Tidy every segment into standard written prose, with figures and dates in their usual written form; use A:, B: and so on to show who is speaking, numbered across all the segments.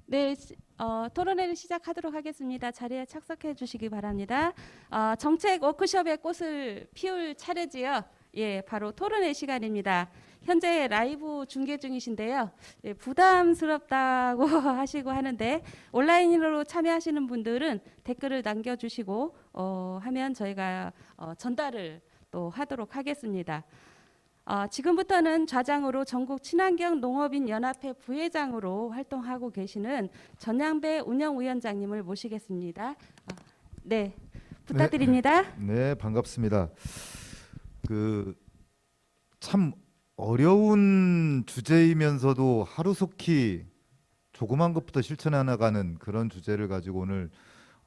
A: 네, 토론회를 시작하도록 하겠습니다. 자리에 착석해 주시기 바랍니다. 정책 워크숍의 꽃을 피울 차례지요. 예, 바로 토론회 시간입니다. 현재 라이브 중계 중이신데요. 예, 부담스럽다고 하시고 하는데 온라인으로 참여하시는 분들은 댓글을 남겨주시고 하면 저희가 전달을 또 하도록 하겠습니다. 지금부터는 좌장으로 전국 친환경 농업인 연합회 부회장으로 활동하고 계시는 전양배 운영위원장님을 모시겠습니다. 네, 부탁드립니다.
B: 네, 반갑습니다. 참 어려운 주제이면서도 하루속히 조그만 것부터 실천해 나가는 그런 주제를 가지고 오늘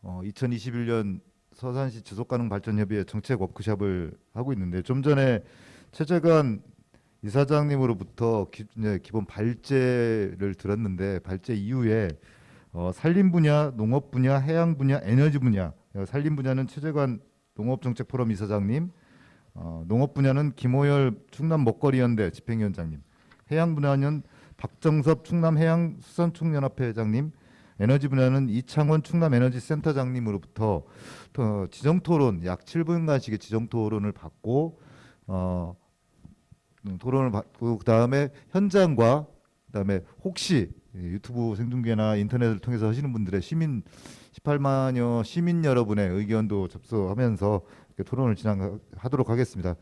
B: 2021년 서산시 지속가능발전협의회 정책 워크숍을 하고 있는데, 좀 전에 최재관 이사장님으로부터 기본 발제를 들었는데, 발제 이후에 산림 분야, 농업 분야, 해양 분야, 에너지 분야, 산림 분야는 최재관 농업정책포럼 이사장님, 농업 분야는 김호열 충남 먹거리연대 집행위원장님, 해양 분야는 박정섭 충남해양수산축연합회 회장님, 에너지 분야는 이창원 충남에너지센터장님으로부터 지정토론 약 7분간씩의 지정토론을 받고 그다음에 현장과 그다음에 혹시 유튜브 생중계나 인터넷을 통해서 하시는 분들의 18만여 시민 여러분의 의견도 접수하면서 토론을 진행하도록 하겠습니다.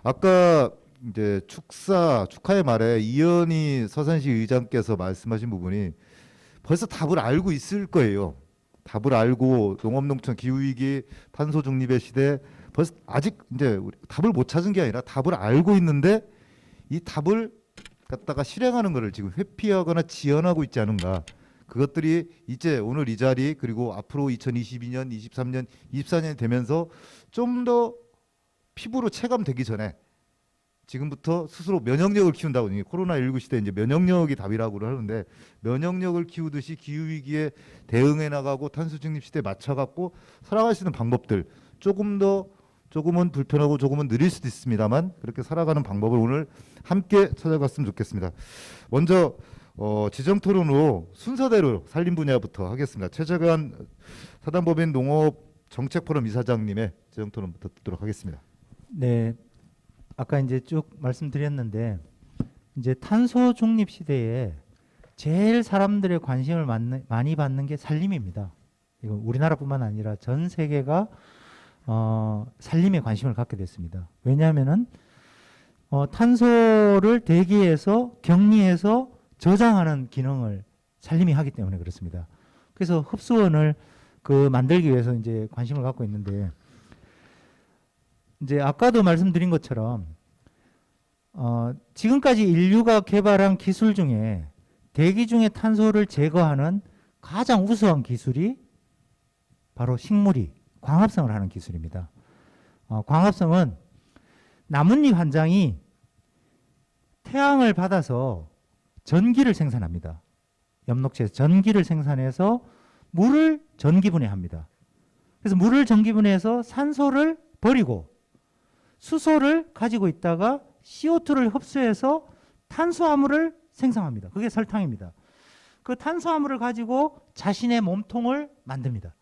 B: 아까 이제 축하의 말에 이현희 서산시 의장께서 말씀하신 부분이 벌써 답을 알고 있을 거예요. 답을 알고 농업농촌 기후위기 탄소 중립의 시대, 벌써 아직 이제 답을 못 찾은 게 아니라 답을 알고 있는데 이 답을 갖다가 실행하는 것을 지금 회피하거나 지연하고 있지 않은가. 그것들이 이제 오늘 이 자리, 그리고 앞으로 2022년, 23년, 24년이 되면서 좀 더 피부로 체감되기 전에 지금부터 스스로 면역력을 키운다고. 코로나19 시대 이제 면역력이 답이라고 하는데, 면역력을 키우듯이 기후위기에 대응해 나가고 탄소 중립 시대에 맞춰갖고 살아갈 수 있는 방법들, 조금은 불편하고 조금은 느릴 수도 있습니다만 그렇게 살아가는 방법을 오늘 함께 찾아갔으면 좋겠습니다. 먼저 지정 토론으로 순서대로 산림 분야부터 하겠습니다. 최재관 사단법인 농업 정책포럼 이사장님의 지정 토론부터 듣도록 하겠습니다.
C: 네, 아까 이제 쭉 말씀드렸는데, 이제 탄소 중립 시대에 제일 사람들의 관심을 많이 받는 게 산림입니다. 이거 우리나라뿐만 아니라 전 세계가 산림에 관심을 갖게 됐습니다. 왜냐하면은 탄소를 대기에서 격리해서 저장하는 기능을 산림이 하기 때문에 그렇습니다. 그래서 흡수원을 만들기 위해서 이제 관심을 갖고 있는데, 이제 아까도 말씀드린 것처럼 지금까지 인류가 개발한 기술 중에 대기 중에 탄소를 제거하는 가장 우수한 기술이 바로 식물이 광합성을 하는 기술입니다. 광합성은 나뭇잎 한 장이 태양을 받아서 전기를 생산합니다. 엽록체에서 전기를 생산해서 물을 전기분해합니다. 그래서 물을 전기분해해서 산소를 버리고 수소를 가지고 있다가 CO2를 흡수해서 탄수화물을 생성합니다. 그게 설탕입니다. 그 탄수화물을 가지고 자신의 몸통을 만듭니다.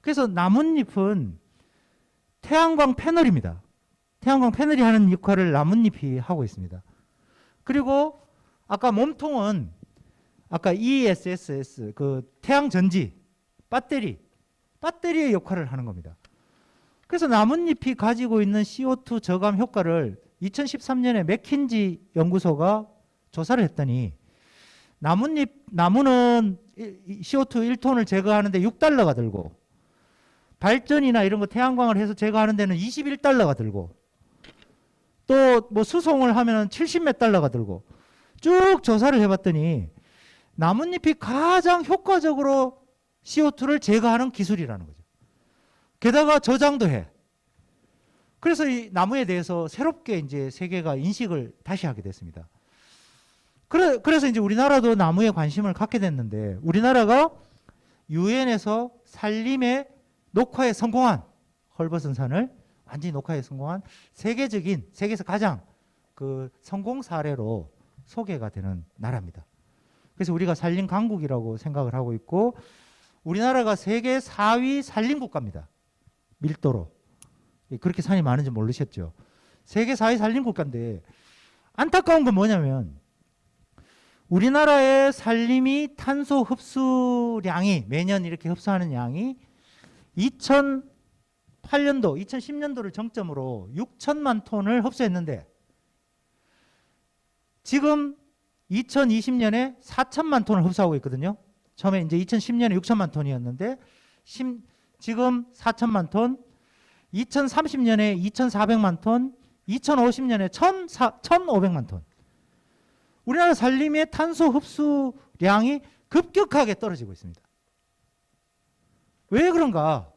C: 그래서 나뭇잎은 태양광 패널입니다. 태양광 패널이 하는 역할을 나뭇잎이 하고 있습니다. 그리고 아까 몸통은 아까 ESS, 태양전지, 배터리의 역할을 하는 겁니다. 그래서 나뭇잎이 가지고 있는 CO2 저감 효과를 2013년에 맥킨지 연구소가 조사를 했더니, 나무는 CO2 1톤을 제거하는데 $6가 들고, 발전이나 이런 거 태양광을 해서 제거하는 데는 $21가 들고, 또 뭐 수송을 하면 70몇 달러가 들고, 쭉 조사를 해봤더니 나뭇잎이 가장 효과적으로 CO2를 제거하는 기술이라는 거죠. 게다가 저장도 해. 그래서 이 나무에 대해서 새롭게 이제 세계가 인식을 다시 하게 됐습니다. 그래서 이제 우리나라도 나무에 관심을 갖게 됐는데, 우리나라가 유엔에서 산림의 녹화에 성공한, 헐버슨산을 완전히 녹화에 성공한 세계에서 가장 성공 사례로 소개가 되는 나라입니다. 그래서 우리가 산림 강국이라고 생각을 하고 있고 우리나라가 세계 4위 산림 국가입니다. 밀도로. 그렇게 산이 많은지 모르셨죠? 세계 4위 산림 국가인데 안타까운 건 뭐냐면 우리나라의 산림이 탄소 흡수량이 매년 이렇게 흡수하는 양이 2008년도, 2010년도를 정점으로 6천만 톤을 흡수했는데 지금 2020년에 4천만 톤을 흡수하고 있거든요. 처음에 이제 2010년에 6천만 톤이었는데 지금 4천만 톤, 2030년에 2,400만 톤, 2050년에 1,500만 톤. 우리나라 산림의 탄소 흡수량이 급격하게 떨어지고 있습니다. 왜 그런가?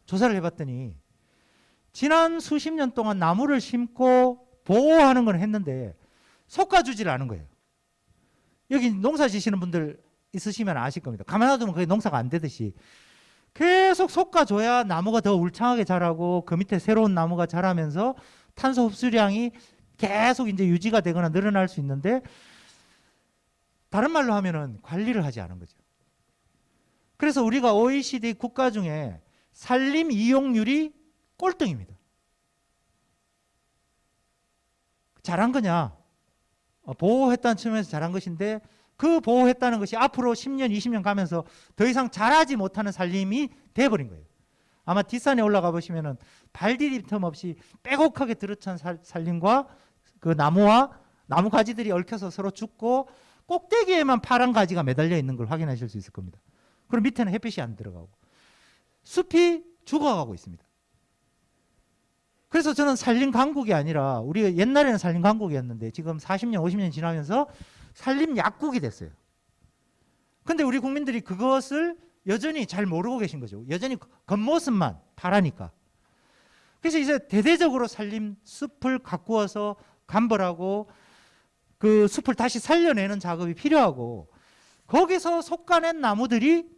C: 조사를 해봤더니 지난 수십 년 동안 나무를 심고 보호하는 건 했는데 솎아주질 않은 거예요. 여기 농사 지시는 분들 있으시면 아실 겁니다. 가만 놔두면 그게 농사가 안 되듯이 계속 솎아줘야 나무가 더 울창하게 자라고 그 밑에 새로운 나무가 자라면서 탄소 흡수량이 계속 이제 유지가 되거나 늘어날 수 있는데 다른 말로 하면은 관리를 하지 않은 거죠. 그래서 우리가 OECD 국가 중에 산림 이용률이 꼴등입니다. 잘한 거냐? 보호했다는 측면에서 잘한 것인데 그 보호했다는 것이 앞으로 10년, 20년 가면서 더 이상 자라지 못하는 산림이 돼버린 거예요. 아마 뒷산에 올라가 보시면은 발 디딜 틈 없이 빼곡하게 들어찬 산림과 그 나무와 나무 가지들이 얽혀서 서로 죽고 꼭대기에만 파란 가지가 매달려 있는 걸 확인하실 수 있을 겁니다. 그럼 밑에는 햇빛이 안 들어가고 숲이 죽어가고 있습니다. 그래서 저는 산림 강국이 아니라 우리가 옛날에는 산림 강국이었는데 지금 40년, 50년 지나면서 산림 약국이 됐어요. 근데 우리 국민들이 그것을 여전히 잘 모르고 계신 거죠. 여전히 겉모습만 파라니까. 그래서 이제 대대적으로 산림 숲을 가꾸어서 감벌하고 그 숲을 다시 살려내는 작업이 필요하고 거기서 솎아낸 나무들이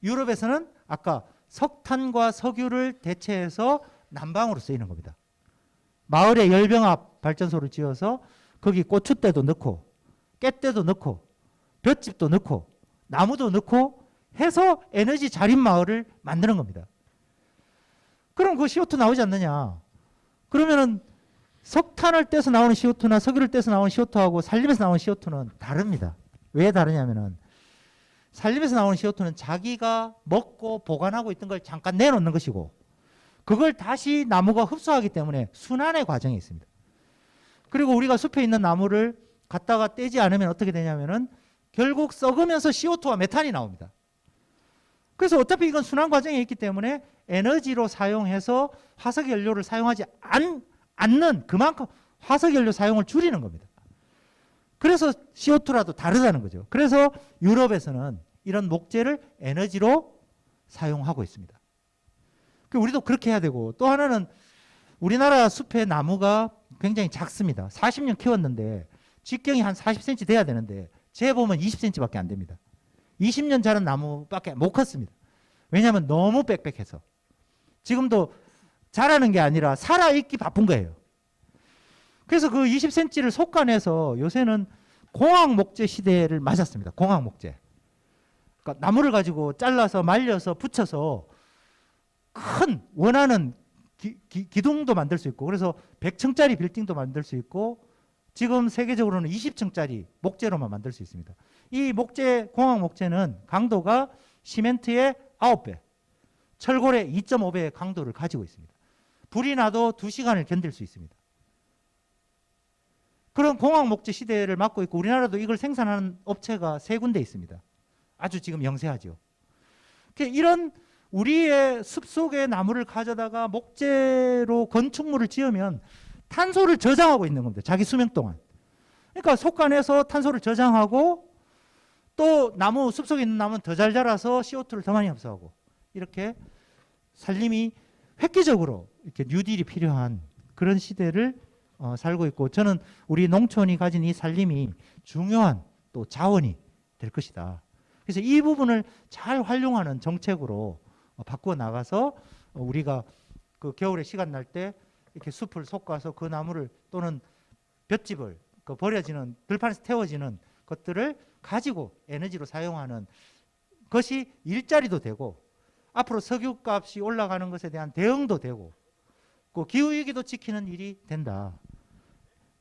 C: 유럽에서는 아까 석탄과 석유를 대체해서 난방으로 쓰이는 겁니다. 마을에 열병합 발전소를 지어서 거기 고추대도 넣고 깻대도 넣고 볏짚도 넣고 나무도 넣고 해서 에너지 자립 마을을 만드는 겁니다. 그럼 그 CO2 나오지 않느냐? 그러면은 석탄을 떼서 나오는 CO2나 석유를 떼서 나오는 CO2하고 산림에서 나오는 CO2는 다릅니다. 왜 다르냐면은 산림에서 나오는 CO2는 자기가 먹고 보관하고 있던 걸 잠깐 내놓는 것이고 그걸 다시 나무가 흡수하기 때문에 순환의 과정이 있습니다. 그리고 우리가 숲에 있는 나무를 갖다가 떼지 않으면 어떻게 되냐면은 결국 썩으면서 CO2와 메탄이 나옵니다. 그래서 어차피 이건 순환 과정에 있기 때문에 에너지로 사용해서 화석 연료를 사용하지 않는 그만큼 화석 연료 사용을 줄이는 겁니다. 그래서 CO2라도 다르다는 거죠. 그래서 유럽에서는 이런 목재를 에너지로 사용하고 있습니다. 우리도 그렇게 해야 되고 또 하나는 우리나라 숲의 나무가 굉장히 작습니다. 40년 키웠는데 직경이 한 40cm 돼야 되는데 재보면 20cm밖에 안 됩니다. 20년 자란 나무밖에 못 컸습니다. 왜냐하면 너무 빽빽해서. 지금도 자라는 게 아니라 살아있기 바쁜 거예요. 그래서 그 20cm를 솎아내서 요새는 공학 목재 시대를 맞았습니다. 공학 목재. 그러니까 나무를 가지고 잘라서 말려서 붙여서 큰 원하는 기둥도 만들 수 있고 그래서 100층짜리 빌딩도 만들 수 있고 지금 세계적으로는 20층짜리 목재로만 만들 수 있습니다. 이 목재, 공학 목재는 강도가 시멘트의 9배, 철골의 2.5배의 강도를 가지고 있습니다. 불이 나도 2시간을 견딜 수 있습니다. 그런 공학 목재 시대를 맞고 있고 우리나라도 이걸 생산하는 업체가 3군데 있습니다. 아주 지금 영세하죠. 이런 우리의 숲속의 나무를 가져다가 목재로 건축물을 지으면 탄소를 저장하고 있는 겁니다. 자기 수명 동안. 그러니까 솎아내서 탄소를 저장하고 또 나무 숲속에 있는 나무는 더 잘 자라서 CO2를 더 많이 흡수하고 이렇게 산림이 획기적으로 이렇게 뉴딜이 필요한 그런 시대를 살고 있고 저는 우리 농촌이 가진 이 산림이 중요한 또 자원이 될 것이다. 그래서 이 부분을 잘 활용하는 정책으로 바꾸어 나가서 우리가 그 겨울에 시간 날 때 이렇게 숲을 솎아서 그 나무를 또는 볏짚을 그 버려지는 들판에서 태워지는 것들을 가지고 에너지로 사용하는 것이 일자리도 되고 앞으로 석유값이 올라가는 것에 대한 대응도 되고 그 기후위기도 지키는 일이 된다.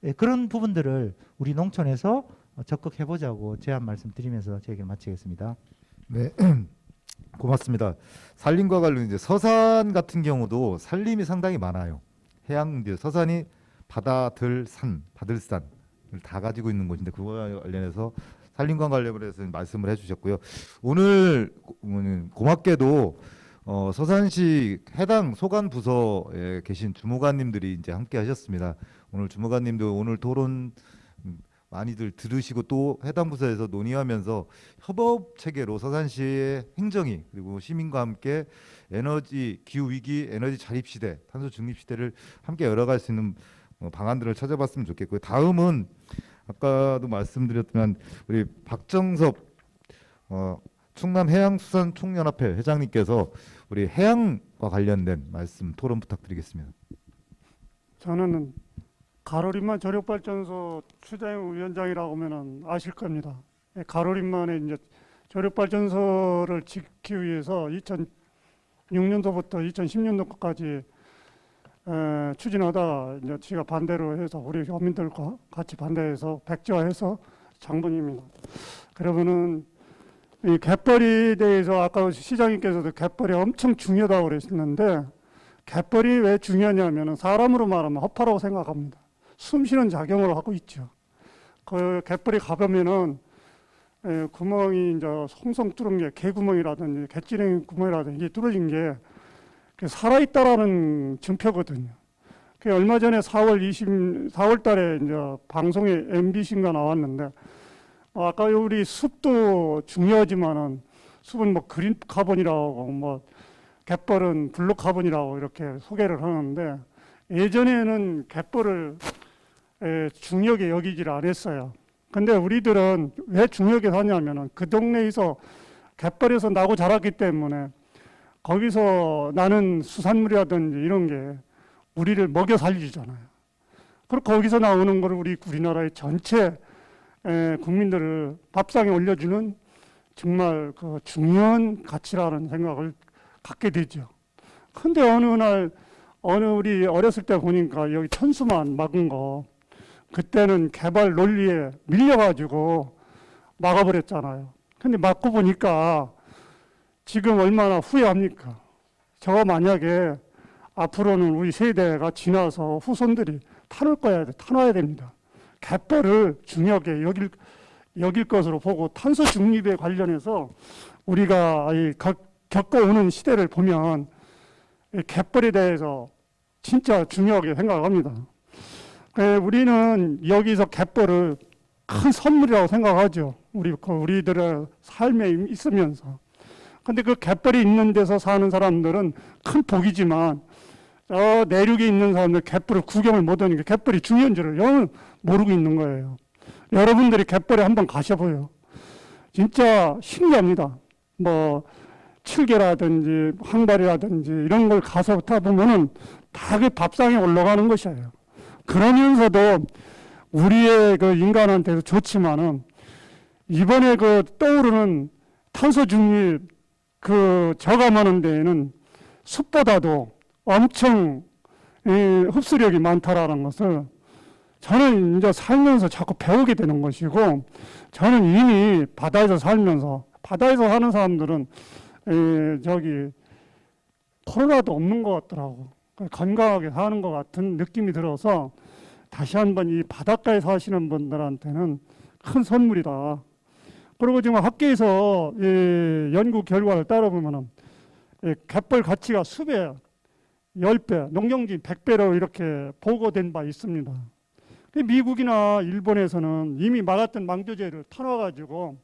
C: 예, 그런 부분들을 우리 농촌에서 적극 해보자고 제안 말씀드리면서 제 얘기를 마치겠습니다.
B: 네, 고맙습니다. 산림과 관련 이제 서산 같은 경우도 산림이 상당히 많아요. 해양 이제 서산이 바다, 들, 산, 바들산을 다 가지고 있는 곳인데 그거와 관련해서 산림과 관련해서 말씀을 해주셨고요. 오늘 고맙게도 서산시 해당 소관 부서에 계신 주무관님들이 이제 함께 하셨습니다. 오늘 주무관님도 오늘 토론 많이들 들으시고 또 해당 부서에서 논의하면서 협업 체계로 서산시의 행정이 그리고 시민과 함께 에너지 기후 위기, 에너지 자립 시대, 탄소 중립 시대를 함께 열어갈 수 있는 방안들을 찾아봤으면 좋겠고요. 다음은 아까도 말씀드렸지만 우리 박정섭 충남해양수산총연합회 회장님께서 우리 해양과 관련된 말씀 토론 부탁드리겠습니다.
D: 저는 가로림만 저력발전소 추장위원장이라고 하면 아실 겁니다. 가로림만의 이제 저력발전소를 짓기 위해서 2006년도부터 2010년도까지 추진하다가 이제 제가 반대로 해서 우리 교민들과 같이 반대해서 백지화해서 장본입니다. 그러면은 이 갯벌에 대해서 아까 시장님께서도 갯벌이 엄청 중요하다고 그러셨는데 갯벌이 왜 중요하냐면은 사람으로 말하면 허파라고 생각합니다. 숨쉬는 작용을 하고 있죠. 그 갯벌에 가보면은 구멍이 이제 송송 뚫은 게 개구멍이라든지 갯지렁이 구멍이라든지 이게 뚫어진 게 살아있다라는 증표거든요. 그 얼마 전에 4월 달에 이제 방송에 MBC인가 나왔는데 아까 우리 숲도 중요하지만은 숲은 뭐 그린 카본이라고 뭐 갯벌은 블루 카본이라고 이렇게 소개를 하는데 예전에는 갯벌을 중요하게 여기질 않았어요. 근데 우리들은 왜 중요하게 하냐면은 그 동네에서 갯벌에서 나고 자랐기 때문에 거기서 나는 수산물이라든지 이런 게 우리를 먹여 살리잖아요. 그리고 거기서 나오는 거를 우리나라의 전체 국민들을 밥상에 올려주는 정말 그 중요한 가치라는 생각을 갖게 되죠. 근데 우리 어렸을 때 보니까 여기 천수만 막은 거 그때는 개발 논리에 밀려가지고 막아버렸잖아요. 근데 막고 보니까 지금 얼마나 후회합니까? 저 만약에 앞으로는 우리 세대가 지나서 후손들이 타놔야 됩니다. 갯벌을 중요하게 여길 것으로 보고 탄소 중립에 관련해서 우리가 겪어오는 시대를 보면 갯벌에 대해서 진짜 중요하게 생각합니다. 우리는 여기서 갯벌을 큰 선물이라고 생각하죠. 우리들의 삶에 있으면서. 근데 그 갯벌이 있는 데서 사는 사람들은 큰 복이지만 내륙에 있는 사람들 갯벌을 구경을 못하니까 갯벌이 중요한 줄을 영 모르고 있는 거예요. 여러분들이 갯벌에 한번 가셔보요. 진짜 신기합니다. 뭐 칠개라든지 항발이라든지 이런 걸 가서 타보면은 다 그 밥상에 올라가는 것이에요. 그러면서도 우리의 그 인간한테도 좋지만은 이번에 그 떠오르는 탄소 중립 그 저감하는 데에는 숲보다도 엄청 흡수력이 많다라는 것을 저는 이제 살면서 자꾸 배우게 되는 것이고 저는 이미 바다에서 사는 사람들은 코로나도 없는 것 같더라고. 건강하게 사는 것 같은 느낌이 들어서 다시 한번 이 바닷가에 사시는 분들한테는 큰 선물이다. 그리고 지금 학계에서 연구 결과를 따라보면 갯벌 가치가 수배, 10배, 농경지 100배로 이렇게 보고된 바 있습니다. 미국이나 일본에서는 이미 막았던 망조제를 털어가지고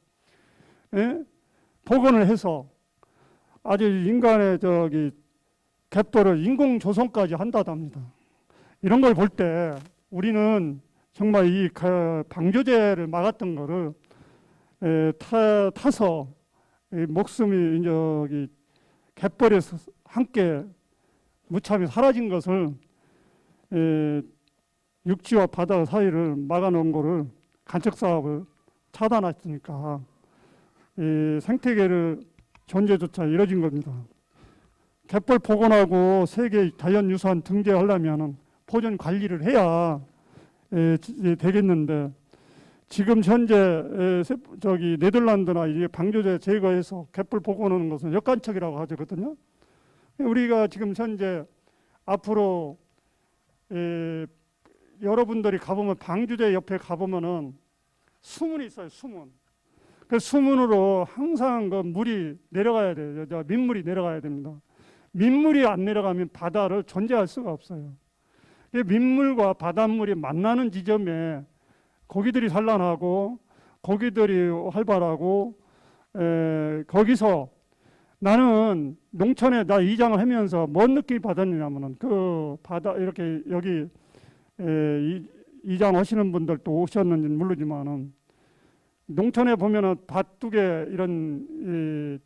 D: 복원을 해서 아주 인간의 갯벌을 인공 조성까지 한다답니다. 이런 걸 볼 때 우리는 정말 이 방조제를 막았던 거를 타서 목숨이 갯벌에서 함께 무참히 사라진 것을 육지와 바다 사이를 막아놓은 거를 간척 사업을 차단했으니까 이 생태계를 존재조차 이뤄진 겁니다. 갯벌 복원하고 세계 자연유산 등재하려면 보존 관리를 해야 되겠는데 지금 현재 저기 네덜란드나 이제 방조제 제거해서 갯벌 복원하는 것은 역관측이라고 하거든요. 우리가 지금 현재 앞으로 여러분들이 가보면 방조제 옆에 가보면은 수문이 있어요. 수문. 그 수문으로 항상 그 물이 내려가야 돼요. 민물이 내려가야 됩니다. 민물이 안 내려가면 바다를 존재할 수가 없어요. 민물과 바닷물이 만나는 지점에 고기들이 산란하고 고기들이 활발하고 거기서 나는 농촌에 나 이장을 하면서 뭔 느낌이 받았냐면은 그 바다 이렇게 여기 이장 하시는 분들도 오셨는지 모르지만은 농촌에 보면은 밭둑에 이런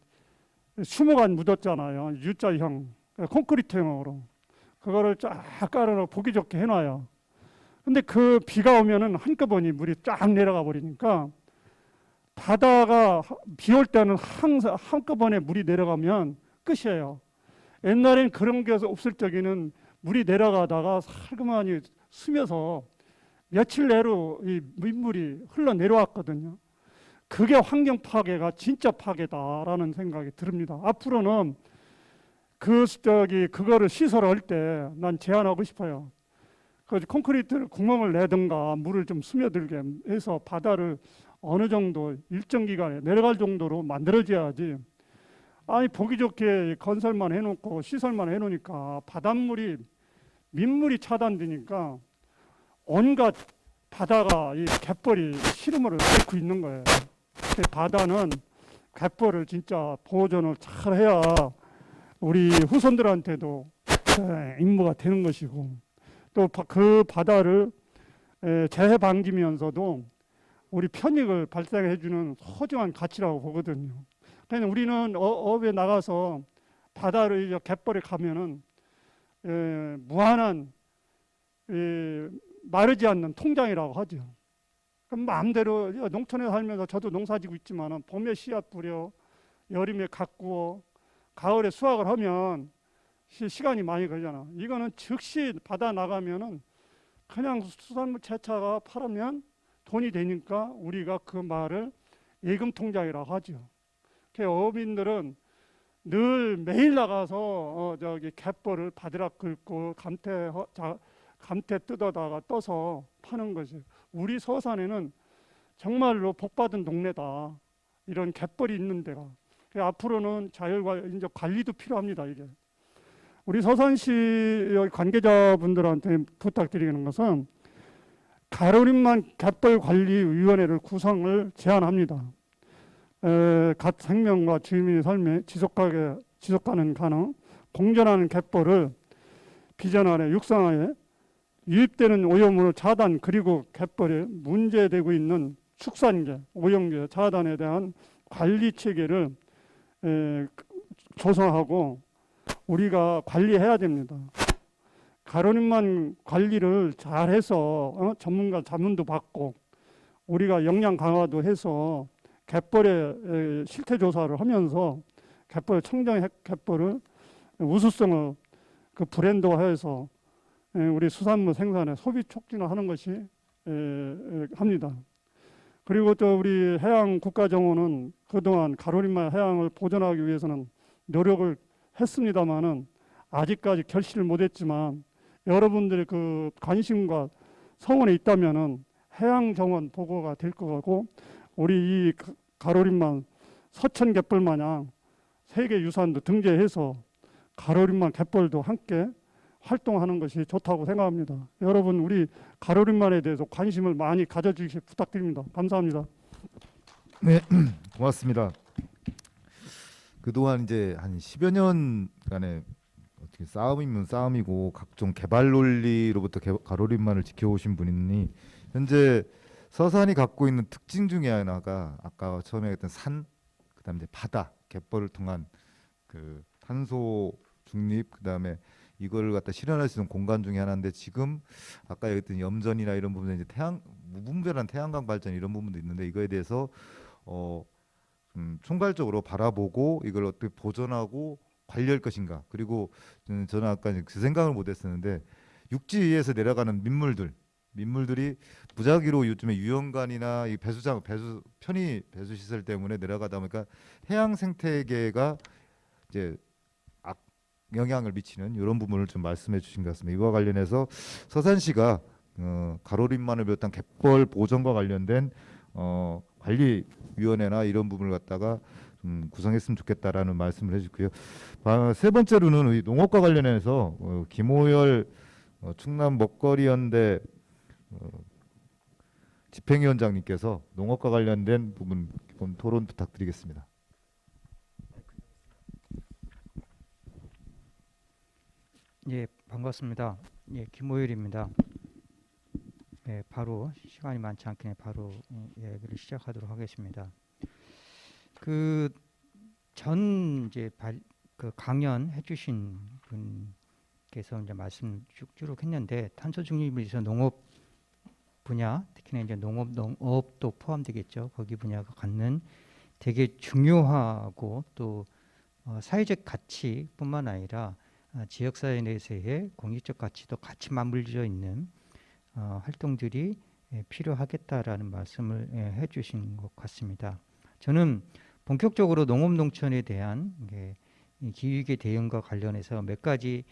D: 수모가 묻었잖아요. U자형 콘크리트형으로 그거를 쫙 깔아놓고 보기 좋게 해놔요. 근데 그 비가 오면은 한꺼번에 물이 쫙 내려가 버리니까 바다가 비 올 때는 항상 한꺼번에 물이 내려가면 끝이에요. 옛날엔 그런 게 없을 적에는 물이 내려가다가 살그마니 스며서 며칠 내로 이 민물이 흘러 내려왔거든요. 그게 환경 파괴가 진짜 파괴다라는 생각이 듭니다. 앞으로는 그거를 시설할 때 난 제안하고 싶어요. 그 콘크리트 구멍을 내든가 물을 좀 스며들게 해서 바다를 어느 정도 일정 기간에 내려갈 정도로 만들어져야지. 아니 보기 좋게 건설만 해놓고 시설만 해놓으니까 바닷물이 민물이 차단되니까 온갖 바다가 이 갯벌이 시름을 앓고 있는 거예요. 바다는 갯벌을 진짜 보존을 잘 해야 우리 후손들한테도 임무가 되는 것이고 또 그 바다를 재해 방지면서도 우리 편익을 발생해주는 소중한 가치라고 보거든요. 그래서 우리는 어업에 나가서 바다를 갯벌에 가면은 무한한 마르지 않는 통장이라고 하죠. 그럼 마음대로 농촌에 살면서 저도 농사지고 있지만은 봄에 씨앗 뿌려, 여름에 가꾸어, 가을에 수확을 하면 시간이 많이 걸잖아. 이거는 즉시 바다 나가면은 그냥 수산물 채차가 팔으면 돈이 되니까 우리가 그 말을 예금 통장이라고 하죠. 어민들은 늘 매일 나가서 저기 갯벌을 바지락 긁고 감태 뜯어다가 떠서 파는 것이 우리 서산에는 정말로 복받은 동네다. 이런 갯벌이 있는 데가. 앞으로는 자율적 관리도 필요합니다. 이게 우리 서산시 관계자분들한테 부탁드리는 것은 가로림만 갯벌관리위원회를 구성을 제안합니다. 각 생명과 주민의 삶에 지속가는 가능 공존하는 갯벌을 비전안에 육상하에 유입되는 오염물 차단 그리고 갯벌에 문제되고 있는 축산계, 오염계 차단에 대한 관리 체계를 조성하고 우리가 관리해야 됩니다. 가로림만 관리를 잘해서 전문가 자문도 받고 우리가 역량 강화도 해서 갯벌의 실태 조사를 하면서 갯벌 청정 갯벌을 우수성을 그 브랜드화해서 우리 수산물 생산에 소비 촉진을 하는 것이 합니다. 그리고 또 우리 해양 국가정원은 그동안 가로림만 해양을 보존하기 위해서는 노력을 했습니다마는 아직까지 결실을 못했지만 여러분들의 그 관심과 성원이 있다면은 해양 정원 보고가 될 거고 우리 이 가로림만 서천 갯벌 마냥 세계 유산도 등재해서 가로림만 갯벌도 함께 활동하는 것이 좋다고 생각합니다. 여러분 우리 가로림만에 대해서 관심을 많이 가져주시 부탁드립니다. 감사합니다.
B: 네, 고맙습니다. 그동안 이제 한 10여 년간의 어떻게 싸움이면 싸움이고 각종 개발 논리로부터 가로림만을 지켜오신 분이니 현재 서산이 갖고 있는 특징 중에 하나가 아까 처음에 했던 산, 그다음에 이제 바다, 갯벌을 통한 그 탄소 중립, 그다음에 이거를 갖다 실현할 수 있는 공간 중에 하나인데 지금 아까 얘기했던 염전이나 이런 부분에 이제 무분별한 태양광 발전 이런 부분도 있는데 이거에 대해서 총괄적으로 바라보고 이걸 어떻게 보존하고 관리할 것인가. 그리고 저는 아까 그 생각을 못했었는데 육지에서 내려가는 민물들이 무작위로 요즘에 유연관이나 이 편의 배수 시설 때문에 내려가다 보니까 해양 생태계가 이제 영향을 미치는 이런 부분을 좀 말씀해 주신 것 같습니다. 이와 관련해서 서산시가 가로림만을 비롯한 갯벌 보전과 관련된 관리위원회나 이런 부분을 갖다가 좀 구성했으면 좋겠다라는 말씀을 해주고요. 세 번째로는 이 농업과 관련해서 김호열 충남 먹거리연대 집행위원장님께서 농업과 관련된 부분 토론 부탁드리겠습니다.
E: 예, 반갑습니다. 예, 김호율입니다. 예, 바로 시간이 많지 않기 때문에 바로 이야기를 시작하도록 하겠습니다. 그 이제 그 강연 해주신 분께서 이제 말씀 쭉 했는데 탄소 중립을 위해서 농업 분야, 특히나 이제 농업도 포함되겠죠. 거기 분야가 갖는 되게 중요하고 또 사회적 가치뿐만 아니라 지역사회 내에서의 공익적 가치도 같이 맞물려 있는 활동들이 필요하겠다라는 말씀을 해주신 것 같습니다. 저는 본격적으로 농업농촌에 대한 기후위기 대응과 관련해서 몇 가지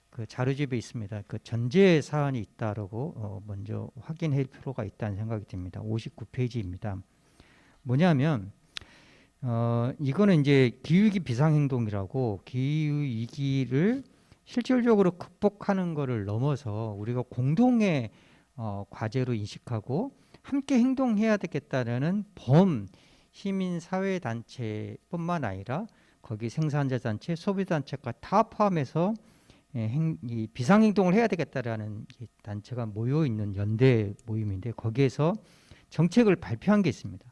E: 그 자료집에 있습니다. 그 전제 사안이 있다라고 먼저 확인할 필요가 있다는 생각이 듭니다. 59페이지입니다. 뭐냐면 이거는 이제 기후위기 비상행동이라고 기후위기를 실질적으로 극복하는 것을 넘어서 우리가 공동의 과제로 인식하고 함께 행동해야 되겠다는 시민사회단체뿐만 아니라 거기 생산자단체, 소비단체가 다 포함해서 이 비상행동을 해야 되겠다라는 단체가 모여있는 연대 모임인데 거기에서 정책을 발표한 게 있습니다.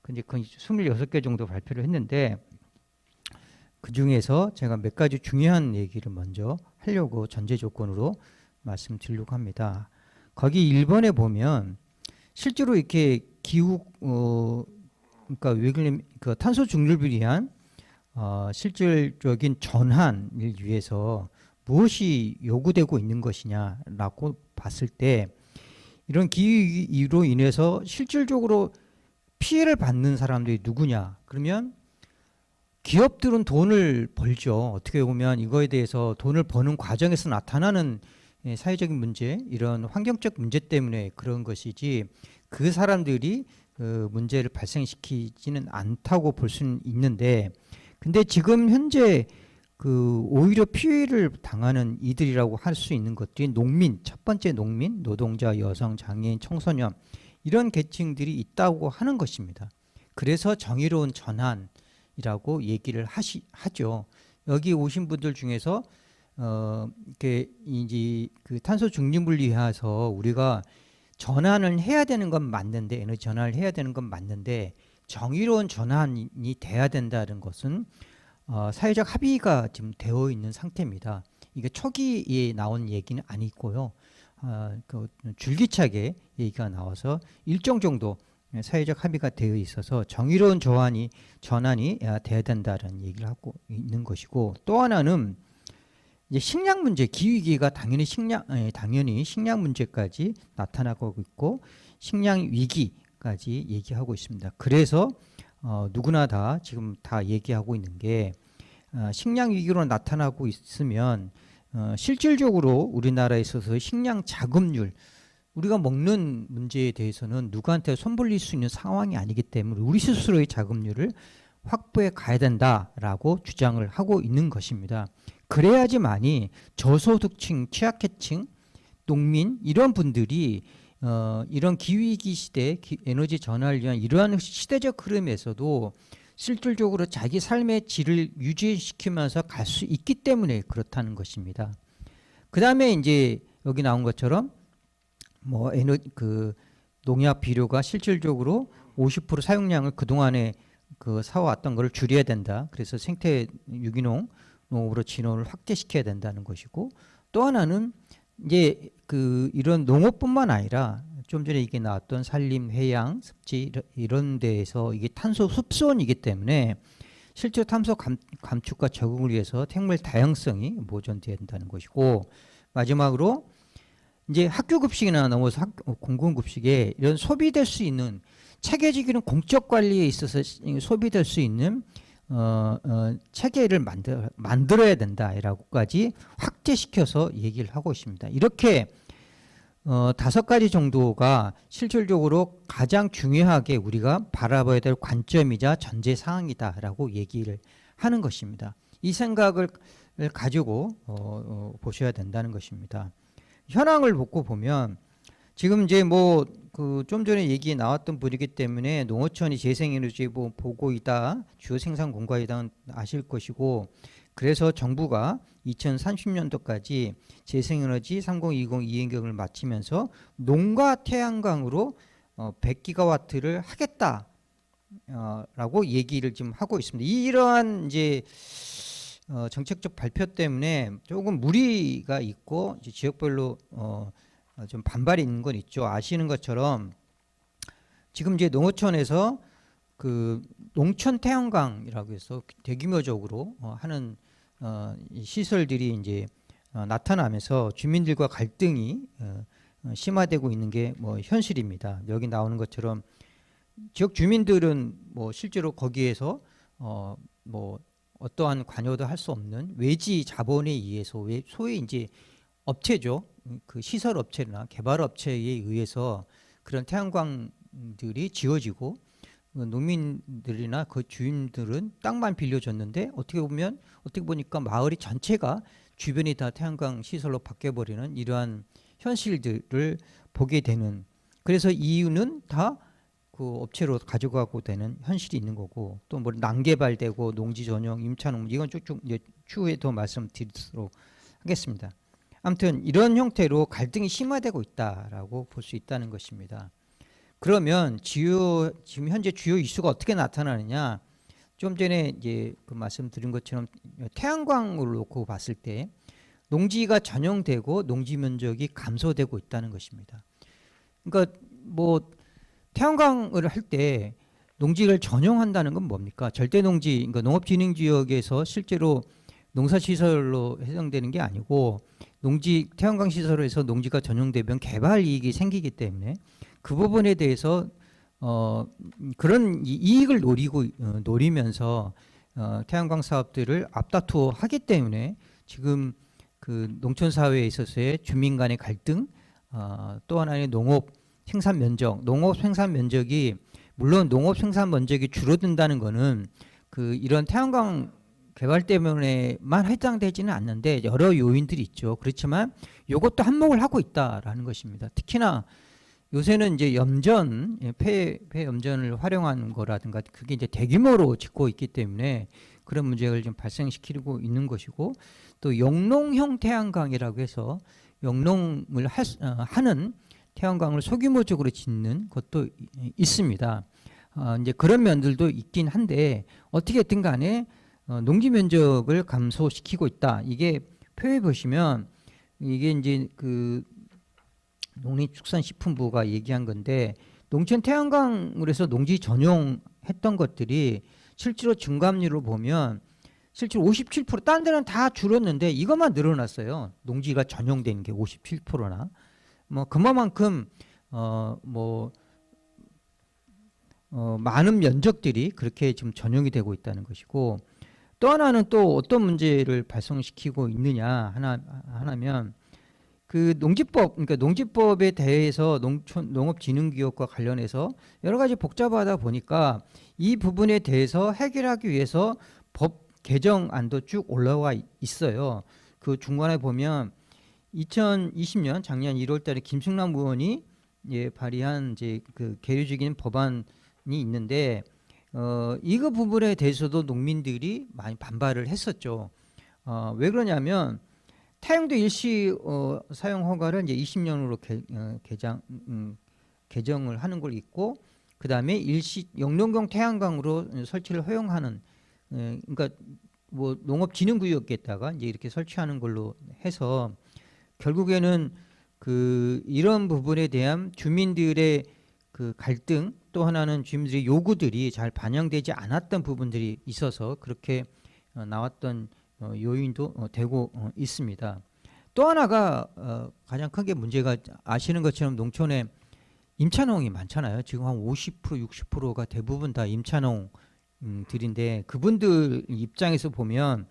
E: 근데 그 26개 정도 발표를 했는데 그 중에서 제가 몇 가지 중요한 얘기를 먼저 하려고 전제 조건으로 말씀드리려고 합니다. 거기 1번에 보면 실제로 이렇게 그러니까 그 탄소 중립을 위한 실질적인 전환을 위해서 무엇이 요구되고 있는 것이냐라고 봤을 때 이런 기후위기로 인해서 실질적으로 피해를 받는 사람들이 누구냐? 그러면 기업들은 돈을 벌죠. 어떻게 보면 이거에 대해서 돈을 버는 과정에서 나타나는 사회적인 문제, 이런 환경적 문제 때문에 그런 것이지 그 사람들이 그 문제를 발생시키지는 않다고 볼 수는 있는데 근데 지금 현재 그 오히려 피해를 당하는 이들이라고 할 수 있는 것들이 농민, 첫 번째 농민, 노동자, 여성, 장애인, 청소년 이런 계층들이 있다고 하는 것입니다. 그래서 정의로운 전환이라고 얘기를 하죠. 여기 오신 분들 중에서 이렇게 이제 그 탄소 중립을 위해서 우리가 전환을 해야 되는 건 맞는데 에너지 전환을 해야 되는 건 맞는데 정의로운 전환이 돼야 된다는 것은 사회적 합의가 지금 되어 있는 상태입니다. 이게 초기에 나온 얘기는 아니고요. 그 줄기차게 얘기가 나와서 일정 정도 사회적 합의가 되어 있어서 정의로운 전환이 돼야 된다는 얘기를 하고 있는 것이고 또 하나는 이제 식량 문제, 기후위기가 당연히 식량 문제까지 나타나고 있고 식량 위기까지 얘기하고 있습니다. 그래서 누구나 다 지금 다 얘기하고 있는 게 식량 위기로 나타나고 있으면 실질적으로 우리나라에 있어서 식량 자급률 우리가 먹는 문제에 대해서는 누구한테 손벌릴 수 있는 상황이 아니기 때문에 우리 스스로의 자급률을 확보해 가야 된다라고 주장을 하고 있는 것입니다. 그래야지만이 저소득층, 취약계층, 농민 이런 분들이 이런 기후위기 시대, 에너지 전환을 위한 이러한 시대적 흐름에서도 실질적으로 자기 삶의 질을 유지시키면서 갈 수 있기 때문에 그렇다는 것입니다. 그 다음에 이제 여기 나온 것처럼 뭐 그 농약 비료가 실질적으로 50% 사용량을 그동안에 그 사왔던 것을 줄여야 된다. 그래서 생태 유기농으로 진화를 확대시켜야 된다는 것이고 또 하나는 이제 그 이런 농업뿐만 아니라 좀 전에 이게 나왔던 산림, 해양, 습지 이런 데에서 이게 탄소 흡수원이기 때문에 실제 탄소 감축과 적응을 위해서 생물 다양성이 보존된다는 것이고, 마지막으로 이제 학교 급식이나 넘어서 공공 급식에 이런 소비될 수 있는, 체계적인 공적 관리에 있어서 소비될 수 있는 체계를 만들어야 된다라고까지 확대시켜서 얘기를 하고 있습니다. 이렇게 5가지 정도가 실질적으로 가장 중요하게 우리가 바라봐야 될 관점이자 전제 사항이다라고 얘기를 하는 것입니다. 이 생각을 가지고 보셔야 된다는 것입니다. 현황을 보고 보면 지금 이제 뭐 그 좀 전에 얘기 나왔던 분이기 때문에 농어촌이 재생에너지 보고이다, 주요 생산 공과이다 아실 것이고, 그래서 정부가 2030년도까지 재생에너지 3020 이행경을 마치면서 농가 태양광으로 100기가와트를 하겠다라고 얘기를 지금 하고 있습니다. 이러한 이제 정책적 발표 때문에 조금 무리가 있고 지역별로 좀 반발이 있는 건 있죠. 아시는 것처럼 지금 이제 농어촌에서 그 농촌 태양광이라고 해서 대규모적으로 하는 시설들이 이제 나타나면서 주민들과 갈등이 심화되고 있는 게 뭐 현실입니다. 여기 나오는 것처럼 지역 주민들은 뭐 실제로 거기에서 뭐 어떠한 관여도 할 수 없는 외지 자본에 의해서, 소위 이제 업체죠. 그 시설 업체나 개발 업체에 의해서 그런 태양광들이 지어지고, 농민들이나 그 주인들은 땅만 빌려줬는데 어떻게 보니까 마을이 전체가 주변이 다 태양광 시설로 바뀌어버리는 이러한 현실들을 보게 되는, 그래서 이유는 다 그 업체로 가져가고 되는 현실이 있는 거고, 또 뭐 난개발되고 농지 전용, 임차농, 이건 쭉쭉 추후에 더 말씀드리도록 하겠습니다. 아무튼 이런 형태로 갈등이 심화되고 있다라고 볼 수 있다는 것입니다. 그러면 지금 현재 주요 이슈가 어떻게 나타나느냐? 좀 전에 이제 그 말씀드린 것처럼 태양광을 놓고 봤을 때 농지가 전용되고 농지 면적이 감소되고 있다는 것입니다. 그러니까 뭐 태양광을 할 때 농지를 전용한다는 건 뭡니까? 절대 농지, 그러니까 농업진흥지역에서 실제로 농사시설로 해당되는 게 아니고, 태양광 시설에서 농지가 전용되면 개발 이익이 생기기 때문에 그 부분에 대해서 그런 이익을 노리면서 태양광 사업들을 앞다투어하기 때문에 지금 그 농촌 사회에 있어서의 주민 간의 갈등, 또 하나의 농업 생산 면적이 물론 농업 생산 면적이 줄어든다는 거는 그 이런 태양광 개발 때문에만 해당되지는 않는데 여러 요인들이 있죠. 그렇지만 이것도 한몫을 하고 있다라는 것입니다. 특히나 요새는 이제 염전, 폐 염전을 활용하는 거라든가 그게 이제 대규모로 짓고 있기 때문에 그런 문제를 좀 발생시키고 있는 것이고, 또 영농형 태양광이라고 해서 영농을 하는 태양광을 소규모적으로 짓는 것도 있습니다. 이제 그런 면들도 있긴 한데 어떻게든 간에 농지 면적을 감소시키고 있다. 이게 표에 보시면 이게 이제 그 농림축산식품부가 얘기한 건데, 농촌 태양광을 해서 농지 전용했던 것들이 실제로 증감률을 보면 실제로 57%, 다른 데는 다 줄었는데 이것만 늘어났어요. 농지가 전용된 게 57%나. 뭐 그만큼 많은 면적들이 그렇게 지금 전용이 되고 있다는 것이고, 또 하나는 또 어떤 문제를 발생시키고 있느냐 하나면 그 농지법, 그러니까 농지법에 대해서 농업진흥기업과 관련해서 여러 가지 복잡하다 보니까 이 부분에 대해서 해결하기 위해서 법 개정안도 쭉 올라와 있어요. 그 중간에 보면 2020년 작년 1월달에 김승남 의원이 발의한 이제 그 계류적인 법안이 있는데, 이거 부분에 대해서도 농민들이 많이 반발을 했었죠. 왜 그러냐면 태양도 일시 사용 허가를 이제 20년으로 개정을 하는 걸 있고, 그 다음에 일시 영농경 태양광으로 설치를 허용하는, 그러니까 뭐 농업진흥구역에다가 이제 이렇게 설치하는 걸로 해서 결국에는 그 이런 부분에 대한 주민들의 그 갈등, 또 하나는 주민들의 요구들이 잘 반영되지 않았던 부분들이 있어서 그렇게 나왔던 요인도 되고 있습니다. 또 하나가 가장 큰 게 문제가, 아시는 것처럼 농촌에 임차농이 많잖아요. 지금 한 50% 60%가 대부분 다 임차농들인데, 그분들 입장에서 보면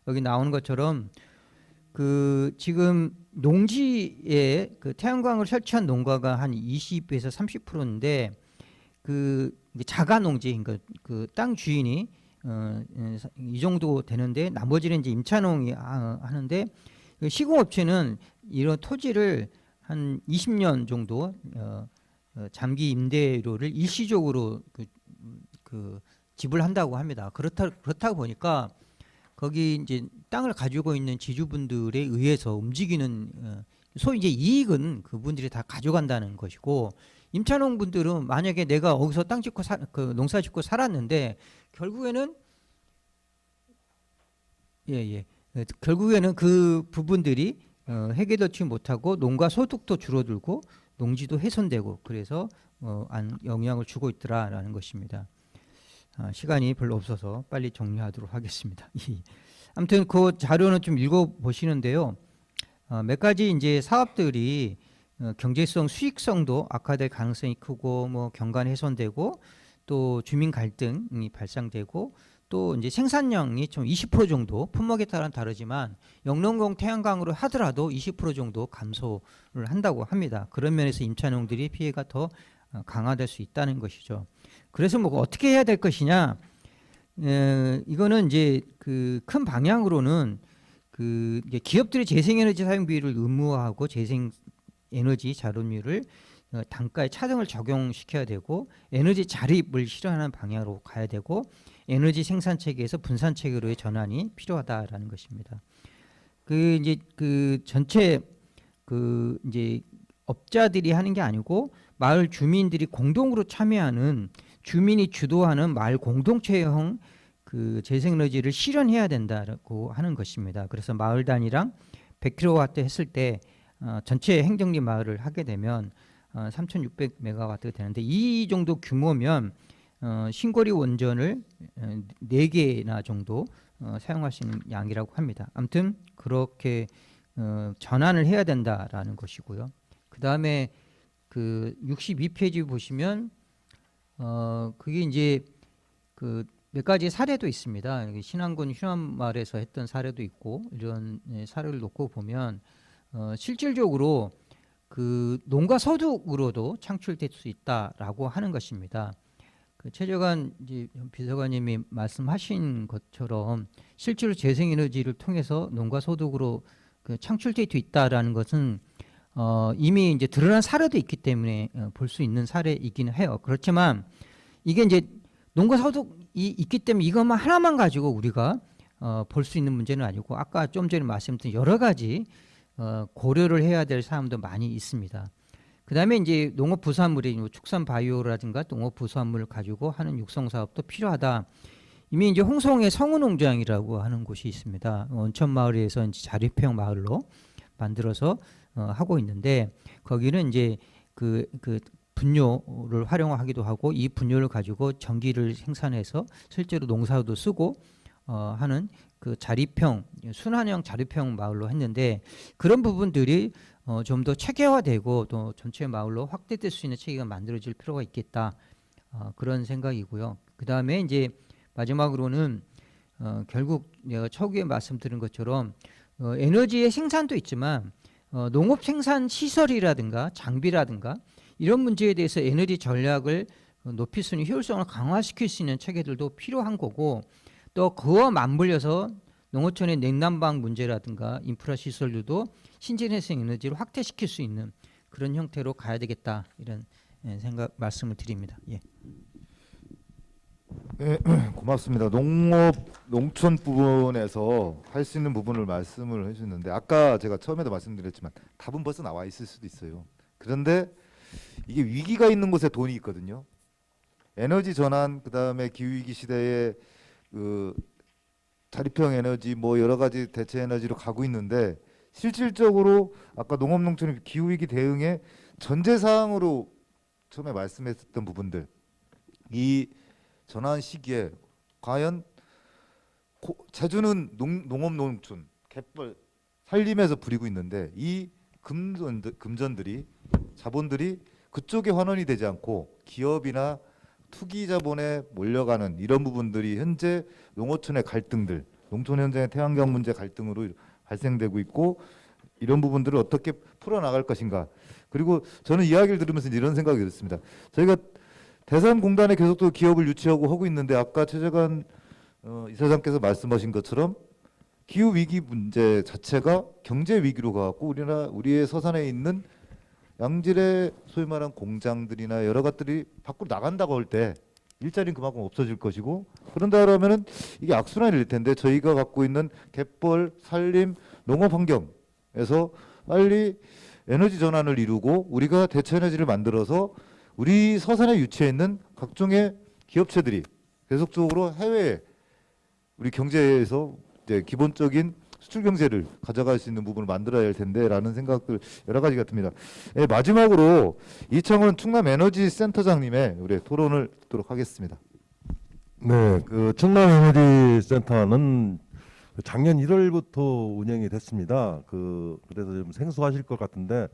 E: 여기 나오는 것처럼 그 지금 농지에 그 태양광을 설치한 농가가 한 20에서 30%인데, 그 자가 농지, 그러니까 그 땅 주인이 이 정도 되는데, 나머지는 이제 임차농이 하는데, 그 시공업체는 이런 토지를 한 20년 정도 장기 임대료를 일시적으로 그 지불한다고 합니다. 그렇다 보니까 거기 이제 땅을 가지고 있는 지주분들에 의해서 움직이는 소위 이제 이익은 그분들이 다 가져간다는 것이고, 임차농분들은 만약에 내가 거기서 땅 짓고 그 농사 짓고 살았는데 결국에는 결국에는 그 부분들이 해결되지 못하고 농가 소득도 줄어들고 농지도 훼손되고, 그래서 영향을 주고 있더라라는 것입니다. 시간이 별로 없어서 빨리 정리하도록 하겠습니다. 아무튼 그 자료는 좀 읽어 보시는데요. 몇 가지 이제 사업들이 경제성, 수익성도 악화될 가능성이 크고, 뭐 경관 훼손되고, 또 주민 갈등이 발생되고, 또 이제 생산량이 좀 20% 정도, 품목에 따라 다르지만 영농공 태양광으로 하더라도 20% 정도 감소를 한다고 합니다. 그런 면에서 임차농들이 피해가 더 강화될 수 있다는 것이죠. 그래서 뭐 어떻게 해야 될 것이냐? 이거는 이제 그 큰 방향으로는 그 기업들이 재생에너지 사용 비율을 의무화하고 재생에너지 자료율을 단가에 차등을 적용시켜야 되고, 에너지 자립을 실현하는 방향으로 가야 되고, 에너지 생산 체계에서 분산 체계로의 전환이 필요하다라는 것입니다. 그 이제 그 전체 그 이제 업자들이 하는 게 아니고 마을 주민들이 공동으로 참여하는, 주민이 주도하는 마을 공동체형 그 재생에너지를 실현해야 된다고 하는 것입니다. 그래서 마을 단위랑 100kW 했을 때 전체 행정리 마을을 하게 되면 3,600메가와트가 되는데, 이 정도 규모면 신고리 원전을 4개나 정도 사용할 수 있는 양이라고 합니다. 아무튼 그렇게 전환을 해야 된다라는 것이고요. 그 다음에 그 62페이지 보시면 그게 이제 그 몇 가지 사례도 있습니다. 신안군 휴남마을에서 했던 사례도 있고, 이런 사례를 놓고 보면 실질적으로 그 농가 소득으로도 창출될 수 있다라고 하는 것입니다. 그 최재관 이제 비서관님이 말씀하신 것처럼 실제로 재생에너지를 통해서 농가 소득으로 그 창출될 수 있다라는 것은 이미 이제 드러난 사례도 있기 때문에 볼 수 있는 사례이기는 해요. 그렇지만 이게 이제 농가 소득이 있기 때문에 이것만 하나만 가지고 우리가 볼 수 있는 문제는 아니고, 아까 좀 전에 말씀드린 여러 가지 고려를 해야 될 사람도 많이 있습니다. 그 다음에 이제 농업 부산물이 축산 바이오라든가 농업 부산물을 가지고 하는 육성 사업도 필요하다. 이미 이제 홍성의 성우농장이라고 하는 곳이 있습니다. 원천 마을에서 이제 자립형 마을로 만들어서 하고 있는데, 거기는 이제 그 분뇨를 활용하기도 하고, 이 분뇨를 가지고 전기를 생산해서 실제로 농사도 쓰고 하는 그 자립형, 순환형 자립형 마을로 했는데, 그런 부분들이 좀 더 체계화되고 또 전체 마을로 확대될 수 있는 체계가 만들어질 필요가 있겠다, 그런 생각이고요. 그 다음에 이제 마지막으로는 결국 내가 초기에 말씀드린 것처럼 에너지의 생산도 있지만 농업 생산 시설이라든가 장비라든가 이런 문제에 대해서 에너지 전략을 높일 수 있는 효율성을 강화시킬 수 있는 체계들도 필요한 거고, 또 그와 맞물려서 농어촌의 냉난방 문제라든가 인프라 시설들도 신재생 에너지를 확대시킬 수 있는 그런 형태로 가야 되겠다, 이런 생각 말씀을 드립니다. 예.
B: 네, 고맙습니다. 농촌 부분에서 할 수 있는 부분을 말씀을 해주셨는데, 아까 제가 처음에도 말씀드렸지만 답은 벌써 나와 있을 수도 있어요. 그런데 이게 위기가 있는 곳에 돈이 있거든요. 에너지 전환, 그 다음에 기후위기 시대에 그 자립형 에너지, 뭐 여러 가지 대체 에너지로 가고 있는데, 실질적으로 아까 농업농촌 기후위기 대응에 전제사항으로 처음에 말씀했었던 부분들, 이 전환 시기에 과연 제주는 농업농촌 갯벌 산림에서 부리고 있는데 이 금전들이 자본들이 그쪽에 환원이 되지 않고 기업이나 투기 자본에 몰려가는 이런 부분들이 현재 농어촌의 갈등들, 농촌 현장의 태양광 문제 갈등으로 발생되고 있고, 이런 부분들을 어떻게 풀어나갈 것인가. 그리고 저는 이야기를 들으면서 이런 생각이 들었습니다. 저희가 대산공단에 계속적으로 기업을 유치하고 하고 있는데 아까 최재관 이사장께서 말씀하신 것처럼 기후 위기 문제 자체가 경제 위기로 가고 우리의 서산에 있는 양질의 소위 말한 공장들이나 여러 것들이 밖으로 나간다고 할 때 일자리는 그만큼 없어질 것이고, 그런다 그러면은 이게 악순환이 될 텐데 저희가 갖고 있는 갯벌, 산림, 농업 환경에서 빨리 에너지 전환을 이루고 우리가 대체 에너지를 만들어서 우리 서산에 유치해 있는 각종의 기업체들이 계속적으로 해외에 우리 경제에서 이제 기본적인 수출 경제를 가져갈 수 있는 부분을 만들어야 할 텐데라는 생각들 여러 가지가 듭니다. 마지막으로 이창원 충남에너지센터장님의 우리 토론을 듣도록 하겠습니다.
F: 네, 그 충남에너지센터는 작년 1월부터 운영이 됐습니다. 그래서 좀 생소하실 것 같은데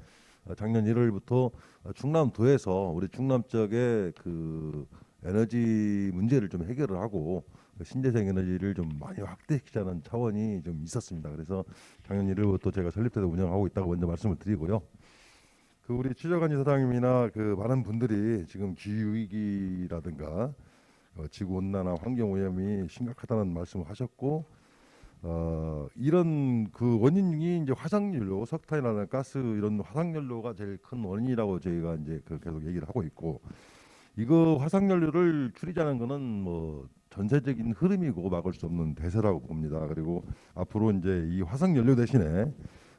F: 작년 1월부터 충남도에서 우리 충남 쪽에 그 에너지 문제를 좀 해결을 하고 신재생 에너지를 좀 많이 확대시키자는 차원이 좀 있었습니다. 그래서 작년 1월부터 제가 설립돼서 운영하고 있다고 먼저 말씀을 드리고요. 그 우리 최재관 이사장님이나 그 많은 분들이 지금 기후 위기라든가 지구 온난화, 환경 오염이 심각하다는 말씀을 하셨고, 이런 그 원인이 이제 화석연료, 석탄이라는 가스 이런 화석연료가 제일 큰 원인이라고 저희가 이제 계속 얘기를 하고 있고, 이거 화석연료를 줄이자는 거는 뭐 전세적인 흐름이고 막을 수 없는 대세라고 봅니다. 그리고 앞으로 이제 이 화석연료 대신에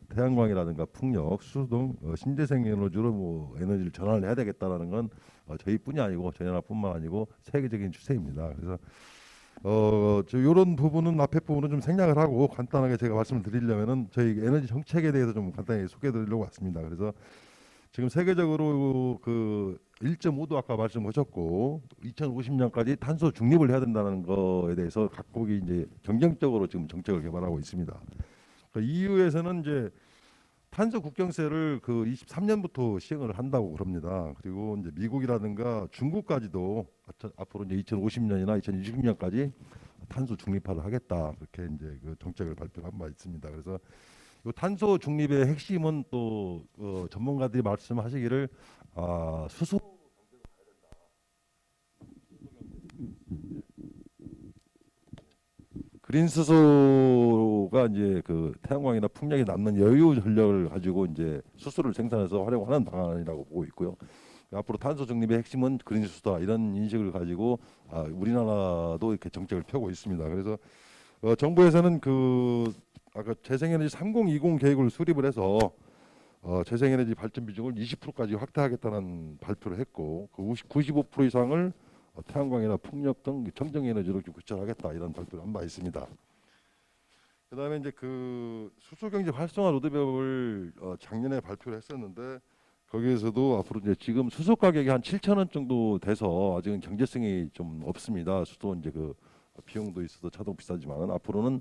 F: 태양광이라든가 풍력, 수소 등 신재생 에너지로 뭐 에너지를 전환을 해야 되겠다라는 건 저희뿐이 아니고 저희 나라뿐만 아니고 세계적인 추세입니다. 그래서 저 이런 부분은 앞에 부분은 좀 생략을 하고 간단하게 제가 말씀을 드리려면은 저희 에너지 정책에 대해서 좀 간단히 소개해드리려고 왔습니다. 그래서 지금 세계적으로 그 1.5도 아까 말씀하셨고 2050년까지 탄소 중립을 해야 된다는 거에 대해서 각국이 이제 경쟁적으로 지금 정책을 개발하고 있습니다. EU에서는 이제 탄소 국경세를 그 23년부터 시행을 한다고 그럽니다. 그리고 이제 미국이라든가 중국까지도 앞으로 이제 2050년이나 2060년까지 탄소 중립화를 하겠다, 그렇게 이제 그 정책을 발표한 바 있습니다. 그래서 이 탄소 중립의 핵심은 또 전문가들이 말씀하시기를 수소 그린 수소가 이제 그 태양광이나 풍력이 남는 여유 전력을 가지고 이제 수소를 생산해서 활용하는 방안이라고 보고 있고요. 앞으로 탄소 중립의 핵심은 그린 수소다, 이런 인식을 가지고 우리나라도 이렇게 정책을 펴고 있습니다. 그래서 정부에서는 그 아까 재생에너지 3020 계획을 수립을 해서 재생에너지 발전 비중을 20%까지 확대하겠다는 발표를 했고, 그 95% 이상을 태양광이나 풍력 등 청정에너지로 구출하겠다, 이런 발표를 한 바 있습니다. 그다음에 이제 그 수소경제 활성화 로드맵을 작년에 발표를 했었는데, 거기에서도 앞으로 이제 지금 수소 가격이 한 7,000원 정도 돼서 아직은 경제성이 좀 없습니다. 수소 이제 그 비용도 있어서 차도 비싸지만 앞으로는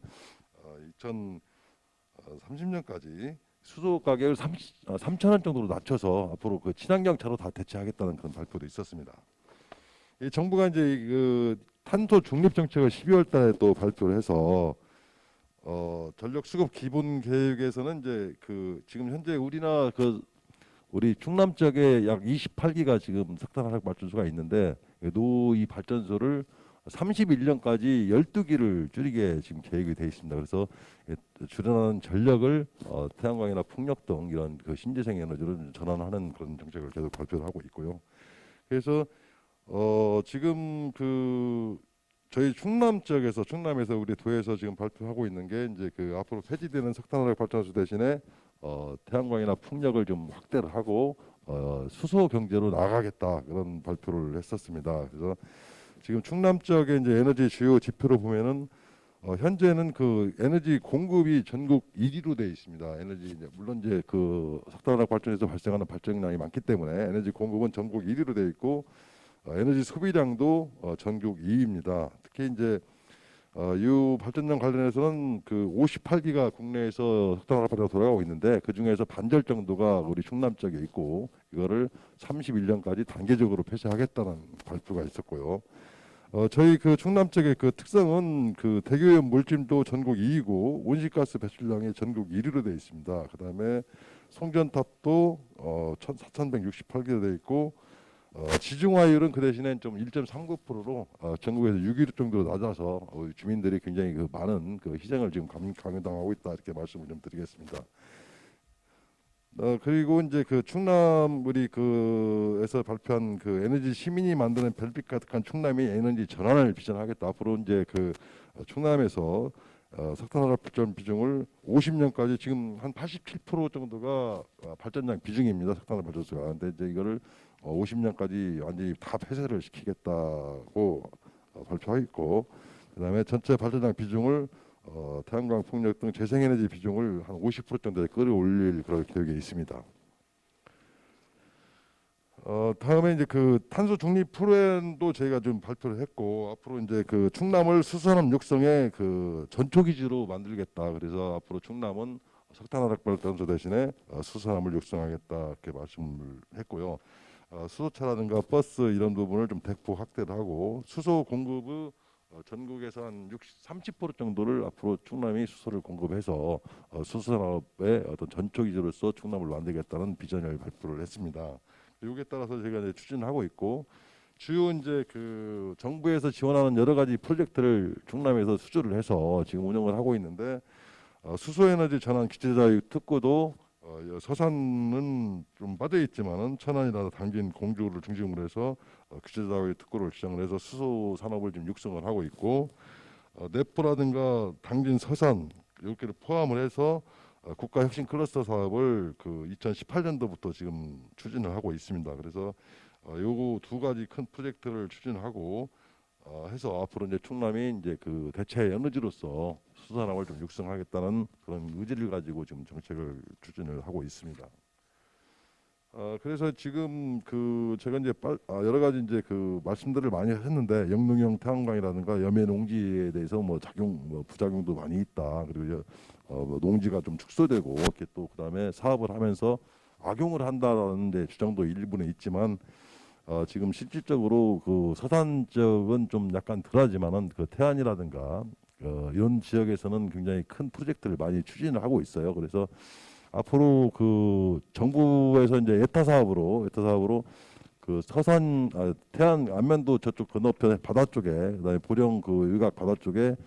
F: 2030년까지 수소 가격을 3,000원 정도로 낮춰서 앞으로 그 친환경 차로 다 대체하겠다는 그런 발표도 있었습니다. 이 정부가 이제 그 탄소 중립 정책을 12월달에 또 발표를 해서 전력 수급 기본 계획에서는 이제 그 지금 현재 우리나라 우리 충남 쪽에 약 28기가 지금 석탄 화력 발전소가 있는데 이 발전소를 31년까지 12기를 줄이게 지금 계획이 되어 있습니다. 그래서 줄여나가는 전력을 태양광이나 풍력 등 이런 그 신재생 에너지로 전환하는 그런 정책을 계속 발표를 하고 있고요. 그래서 지금 그 저희 충남에서 우리 도에서 지금 발표하고 있는 게 이제 그 앞으로 폐지되는 석탄화력 발전소 대신에 태양광이나 풍력을 좀 확대를 하고 수소 경제로 나가겠다, 그런 발표를 했었습니다. 그래서 지금 충남 지역의 이제 에너지 주요 지표로 보면은 현재는 그 에너지 공급이 전국 1위로 되어 있습니다. 에너지 물론 이제 그 석탄화력 발전에서 발생하는 발전량이 많기 때문에 에너지 공급은 전국 1위로 되어 있고 에너지 소비량도 전국 2위입니다. 특히 이제 이 발전량 관련해서는 그 58기가 국내에서 석탄화력 발전이 돌아가고 있는데 그 중에서 반절 정도가 우리 충남 쪽에 있고 이거를 31년까지 단계적으로 폐쇄하겠다는 발표가 있었고요. 저희 그 충남 쪽의 그 특성은 그 대기오염 물질도 전국 2위고 온실가스 배출량이 전국 1위로 되어 있습니다. 그다음에 송전탑도 4,168개로 되어 있고 지중화율은 그 대신에 좀 1.39%로 전국에서 6위 정도로 낮아서 주민들이 굉장히 그 많은 그 희생을 지금 강요당하고 있다 이렇게 말씀을 좀 드리겠습니다. 그리고 이제 그 충남 우리 그에서 발표한 그 에너지 시민이 만드는 별빛 가득한 충남이 에너지 전환을 비전하겠다. 앞으로 이제 그 충남에서 석탄화력 발전 비중을 50년까지 지금 한 87% 정도가 발전량 비중입니다. 석탄화력 발전소가. 근데 이제 이거를 50년까지 완전히 다 폐쇄를 시키겠다고 발표하고 그다음에 전체 발전량 비중을 태양광 풍력 등 재생에너지 비중을 한 50% 정도에 끌어올릴 그런 계획이 있습니다. 다음에 이제 그 탄소 중립 프로그램도 저희가 좀 발표를 했고 앞으로 이제 그 충남을 수소산업 육성의 그 전초 기지로 만들겠다. 그래서 앞으로 충남은 석탄화력 발전소 대신에 수소산업을 육성하겠다 이렇게 말씀을 했고요. 수소차라든가 버스 이런 부분을 좀 대폭 확대를 하고 수소 공급의 전국에서 한 30% 정도를 앞으로 충남이 수소를 공급해서 수소산업의 어떤 전초 기지로서 충남을 만들겠다는 비전을 발표를 했습니다. 여기에 따라서 저희가 이제 추진하고 있고 주요 이제 그 정부에서 지원하는 여러 가지 프로젝트를 충남에서 수주를 해서 지금 운영을 하고 있는데 수소에너지 전환 기초자유 특구도 서산은 좀 빠져 있지만은 천안이나 당진, 공주를 중심으로 해서 기초자유 특구를 지정을 해서 수소 산업을 지금 육성을 하고 있고 내포라든가 당진, 서산 이렇게를 포함을 해서 국가 혁신 클러스터 사업을 그 2018년도부터 지금 추진을 하고 있습니다. 그래서 요거 두 가지 큰 프로젝트를 추진하고 해서 앞으로 이제 충남이 이제 그 대체 에너지로서 수산업을 좀 육성하겠다는 그런 의지를 가지고 지금 정책을 추진을 하고 있습니다. 그래서 지금 그 제가 이제 여러 가지 이제 그 말씀들을 많이 했는데 영농형 태양광이라든가 염해 농지에 대해서 뭐 부작용도 많이 있다. 그리고 뭐 농지가 좀 축소되고 이렇게 또 그다음에 사업을 하면서 악용을 한다는 데 주장도 일부는 있지만 지금 실질적으로 그 서산 지역은 좀 약간 덜하지만은 그 태안이라든가 이런 지역에서는 굉장히 큰 프로젝트를 많이 추진을 하고 있어요. 그래서 앞으로 그 정부에서 이제 예타 사업으로 그 서산 태안 안면도 저쪽 건너편에 바다 쪽에 그다음에 보령 그 일각 바다 쪽에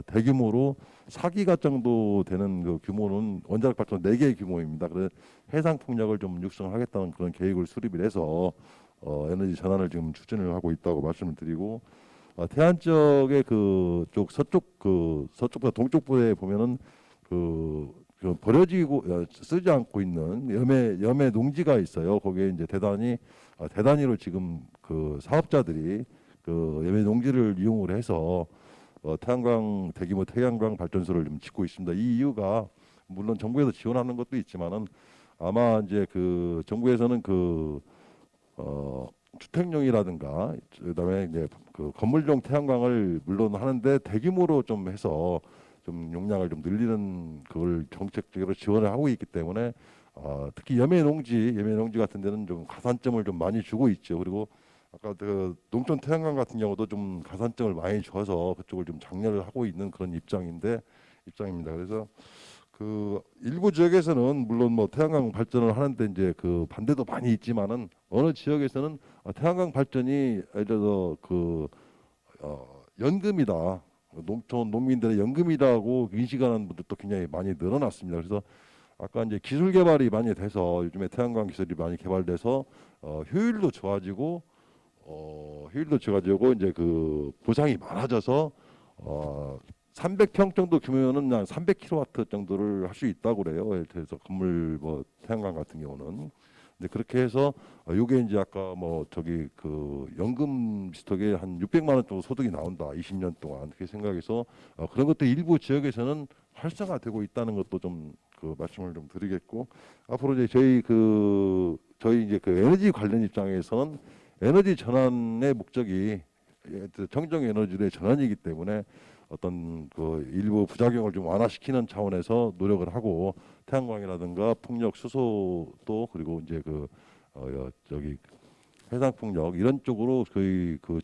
F: 대규모로 4기가 정도 되는 그 규모는 원자력 발전 4개의 규모입니다. 그래서 해상 풍력을 좀 육성하겠다는 그런 계획을 수립을 해서 에너지 전환을 지금 추진을 하고 있다고 말씀을 드리고 태안 쪽의 그쪽 서쪽보다 동쪽부에 보면은 그 버려지고 쓰지 않고 있는 염해 농지가 있어요. 거기에 이제 대단위로 지금 그 사업자들이 그 염해 농지를 이용을 해서 대규모 태양광 발전소를 좀 짓고 있습니다. 이 이유가 물론 정부에서 지원하는 것도 있지만은 아마 이제 그 정부에서는 주택용이라든가 그다음에 이제 그 건물용 태양광을 물론 하는데 대규모로 좀 해서 좀 용량을 좀 늘리는 그걸 정책적으로 지원을 하고 있기 때문에 특히 염해 농지 같은 데는 좀 가산점을 좀 많이 주고 있죠. 그리고 아까 그 농촌 태양광 같은 경우도 좀 가산점을 많이 줘서 그쪽을 좀 장려를 하고 있는 그런 입장입니다. 그래서 그 일부 지역에서는 물론 뭐 태양광 발전을 하는데 이제 그 반대도 많이 있지만은 어느 지역에서는 태양광 발전이 예를 들어서 연금이다. 농촌 농민들의 연금이라고 인식하는 분들도 굉장히 많이 늘어났습니다. 그래서 아까 이제 기술 개발이 많이 돼서 요즘에 태양광 기술이 많이 개발돼서 효율도 좋아지고 이제 그 보상이 많아져서 300평 정도 규모면은 한 300kW 정도를 할 수 있다고 그래요. 그래서 건물 뭐 태양광 같은 경우는 근데 그렇게 해서 요게 이제 아까 뭐 저기 그 연금 비슷하게 한 600만 원 정도 소득이 나온다. 20년 동안 그렇게 생각해서 그런 것도 일부 지역에서는 활성화되고 있다는 것도 좀 그 말씀을 좀 드리겠고, 앞으로 이제 저희 이제 그 에너지 관련 입장에서는 에너지 전환의 목적이 정정 에너지의 전환이기 때문에 어떤 그 일부 부작용을 좀 완화시키는 차원에서 노력을 하고, 태양광이라든가 풍력 수소도, 그리고 이제 저기 해상 풍력 이런 쪽으로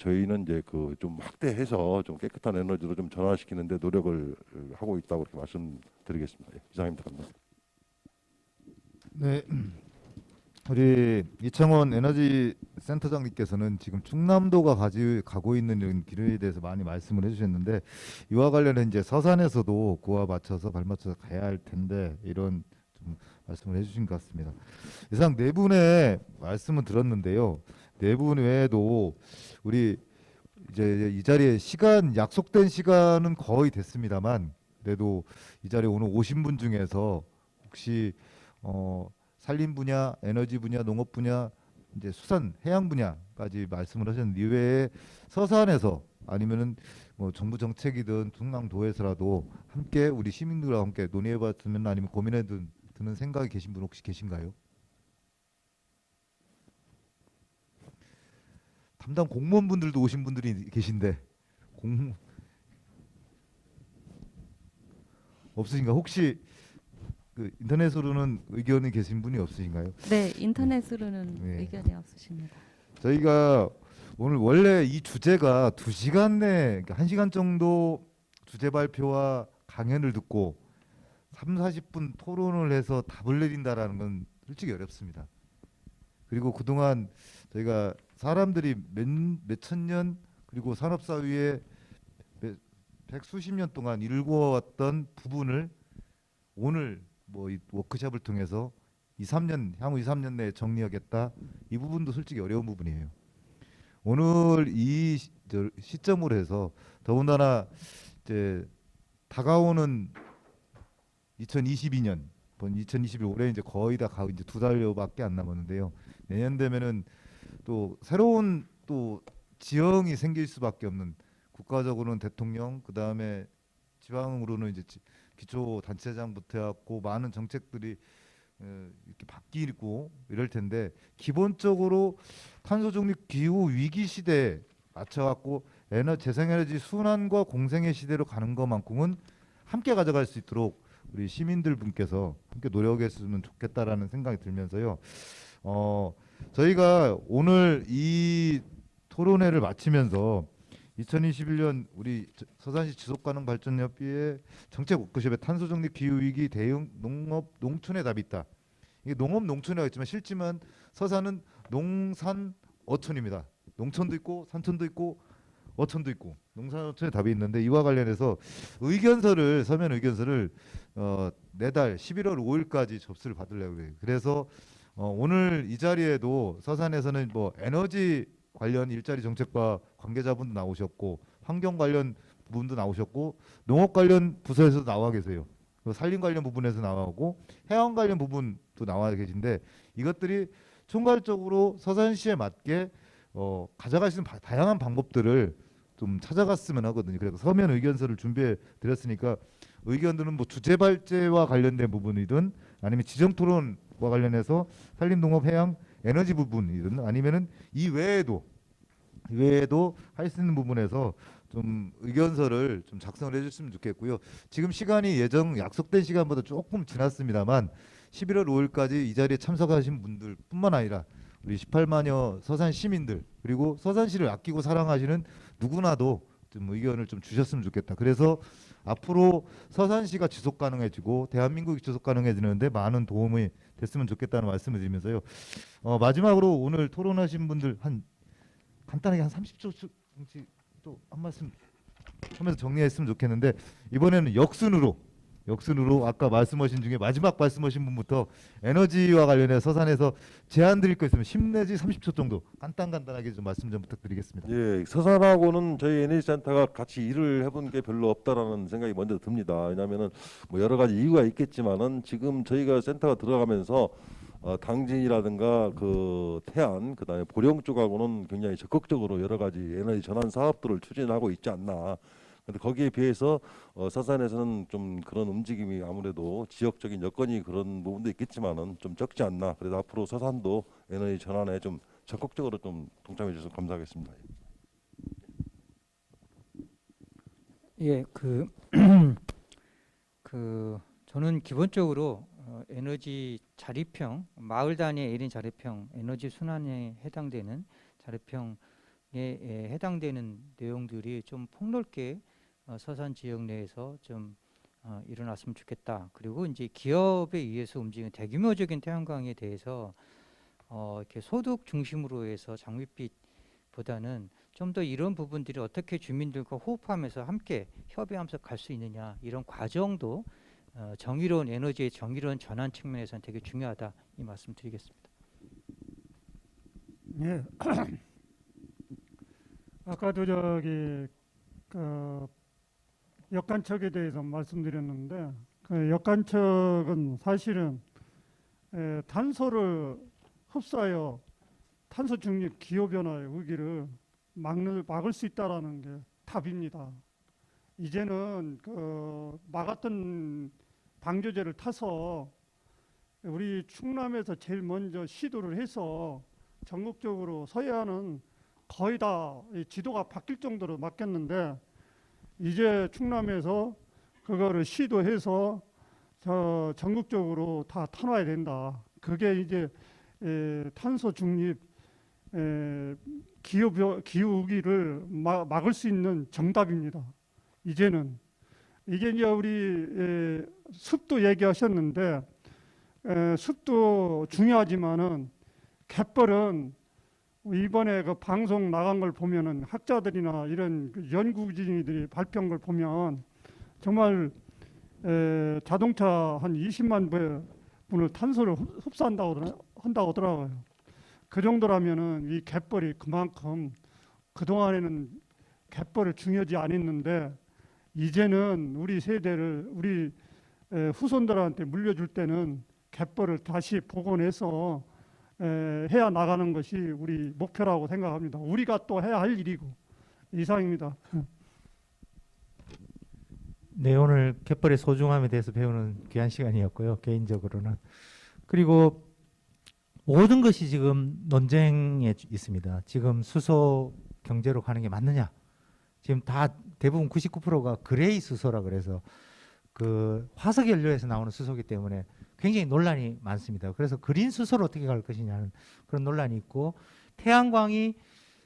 F: 저희는 이제 좀 확대해서 좀 깨끗한 에너지로 좀 전환시키는데 노력을 하고 있다고 그렇게 말씀드리겠습니다. 예, 이상입니다. 감사합니다.
B: 네, 우리 이창원 에너지 센터장님께서는 지금 충남도가 가고 있는 이런 길에 대해서 많이 말씀을 해주셨는데, 이와 관련해 이제 서산에서도 그와 맞춰서 발맞춰서 가야 할 텐데 이런 좀 말씀을 해주신 것 같습니다. 이상 네 분의 말씀을 들었는데요. 네 분 외에도 우리 이제 이 자리에 약속된 시간은 거의 됐습니다만, 그래도 이 자리에 오늘 오신 분 중에서 혹시 산림 분야, 에너지 분야, 농업 분야, 이제 수산, 해양 분야까지 말씀을 하셨는데, 이외에 서산에서 아니면은 뭐 정부 정책이든 중앙도에서라도 함께 우리 시민들과 함께 논의해봤으면, 아니면 고민해 드는 생각이 계신 분 혹시 계신가요? 담당 공무원분들도 오신 분들이 계신데 없으신가? 혹시 그 인터넷으로는 의견이 계신 분이 없으신가요?
A: 네, 인터넷으로는
B: 네.
A: 의견이 없으십니다.
B: 저희가 오늘 원래 이 주제가 2시간 내, 그러니까 1시간 정도 주제 발표와 강연을 듣고 30-40분 토론을 해서 답을 내린다라는 건 솔직히 어렵습니다. 그리고 그동안 저희가 사람들이 몇천 년, 그리고 산업사회에 백수십 년 동안 일궈왔던 부분을 오늘 뭐 이 워크숍을 통해서 향후 2, 3년 내에 정리하겠다, 이 부분도 솔직히 어려운 부분이에요. 오늘 이 시점으로 해서 더군다나 이제 다가오는 2022년, 2021 올해 이제 거의 다 이제 2달여밖에 안 남았는데요. 내년 되면은 또 새로운 또 지형이 생길 수밖에 없는, 국가적으로는 대통령, 그 다음에 지방으로는 이제 기초 단체장부터 해갖고 많은 정책들이 이렇게 바뀌고 이럴 텐데, 기본적으로 탄소 중립 기후 위기 시대에 맞춰갖고 재생에너지 순환과 공생의 시대로 가는 것만큼은 함께 가져갈 수 있도록 우리 시민들 분께서 함께 노력했으면 좋겠다라는 생각이 들면서요. 저희가 오늘 이 토론회를 마치면서 2021년 우리 서산시 지속가능발전협의회 정책 워크숍에 탄소 중립 기후 위기 대응 농업 농촌의 답이 있다. 이게 농업 농촌이라고 했지만 실제만 서산은 농산 어촌입니다. 농촌도 있고 산촌도 있고 어촌도 있고 농산 어촌의 답이 있는데, 이와 관련해서 서면 의견서를 내달 11월 5일까지 접수를 받으려고 해요. 그래서 오늘 이 자리에도 서산에서는 뭐 에너지 관련 일자리 정책과 관계자분도 나오셨고, 환경 관련 부분도 나오셨고, 농업 관련 부서에서도 나와 계세요. 산림 관련 부분에서 나오고, 해양 관련 부분도 나와 계신데, 이것들이 총괄적으로 서산시에 맞게 가져갈 수 있는 다양한 방법들을 좀 찾아갔으면 하거든요. 그래서 서면 의견서를 준비해 드렸으니까, 의견들은 뭐 주제 발제와 관련된 부분이든, 아니면 지정 토론과 관련해서 산림, 농업, 해양, 에너지 부분이든, 아니면은 이 외에도 할 수 있는 부분에서 좀 의견서를 좀 작성을 해주셨으면 좋겠고요. 지금 시간이 약속된 시간보다 조금 지났습니다만 11월 5일까지 이 자리에 참석하신 분들뿐만 아니라 우리 18만여 서산 시민들, 그리고 서산시를 아끼고 사랑하시는 누구나도 좀 의견을 좀 주셨으면 좋겠다. 그래서 앞으로 서산시가 지속 가능해지고 대한민국이 지속 가능해지는데 많은 도움이 됐으면 좋겠다는 말씀을 드리면서요. 마지막으로 오늘 토론하신 분들 간단하게 한 30초 또 한 말씀 하면서 정리했으면 좋겠는데, 이번에는 역순으로 아까 말씀하신 중에 마지막 말씀하신 분부터 에너지와 관련해 서산에서 제안 드릴 거 있으면 10 내지 30초 정도 간단하게 좀 말씀 좀 부탁드리겠습니다.
F: 예, 서산하고는 저희 에너지센터가 같이 일을 해본 게 별로 없다라는 생각이 먼저 듭니다. 왜냐하면은 뭐 여러 가지 이유가 있겠지만은 지금 저희가 센터가 들어가면서 당진이라든가 그 태안 그다음에 보령 쪽하고는 굉장히 적극적으로 여러 가지 에너지 전환 사업들을 추진하고 있지 않나. 근데 거기에 비해서 서산에서는 좀 그런 움직임이 아무래도 지역적인 여건이 그런 부분도 있겠지만은 좀 적지 않나. 그래서 앞으로 서산도 에너지 전환에 좀 적극적으로 좀 동참해 주셔서 감사하겠습니다.
E: 예, 저는 기본적으로 에너지 자립형, 마을 단위의 1인 자립형, 에너지 순환에 해당되는 자립형에 해당되는 내용들이 좀 폭넓게 서산 지역 내에서 좀 일어났으면 좋겠다. 그리고 이제 기업에 의해서 움직이는 대규모적인 태양광에 대해서 이렇게 소득 중심으로 해서 장밋빛보다는 좀 더 이런 부분들이 어떻게 주민들과 호흡하면서 함께 협의하면서 갈 수 있느냐, 이런 과정도 정의로운 에너지의 정의로운 전환 측면에서는 되게 중요하다, 이 말씀 드리겠습니다.
D: 예. 아까도 저기 그 역간척에 대해서 말씀드렸는데, 그 역간척은 사실은 탄소를 흡수하여 탄소 중립 기후 변화의 위기를 막을 수 있다라는 게 답입니다. 이제는 그 막았던 방조제를 타서 우리 충남에서 제일 먼저 시도를 해서 전국적으로 서해안은 거의 다 지도가 바뀔 정도로 막혔는데, 이제 충남에서 그거를 시도해서 전국적으로 다 타놔야 된다. 그게 이제 탄소 중립 기후 위기를 막을 수 있는 정답입니다. 이제는 이게 이제 우리 숲도 얘기하셨는데, 숲도 중요하지만은 갯벌은 이번에 그 방송 나간 걸 보면은 학자들이나 이런 그 연구진들이 발표한 걸 보면 정말 자동차 한 20만 분을 탄소를 흡수한다고 하더라고요. 그 정도라면은 이 갯벌이 그만큼 그동안에는 갯벌을 중요하지 않았는데, 이제는 우리 세대를 우리 후손들한테 물려줄 때는 갯벌을 다시 복원해서 해야 나가는 것이 우리 목표라고 생각합니다. 우리가 또 해야 할 일이고. 이상입니다.
C: 네, 오늘 갯벌의 소중함에 대해서 배우는 귀한 시간이었고요, 개인적으로는. 그리고 모든 것이 지금 논쟁에 있습니다. 지금 수소 경제로 가는 게 맞느냐? 지금 다 대부분 99%가 그레이 수소라 그래서 그 화석 연료에서 나오는 수소기 때문에 굉장히 논란이 많습니다. 그래서 그린 수소로 어떻게 갈 것이냐는 그런 논란이 있고, 태양광이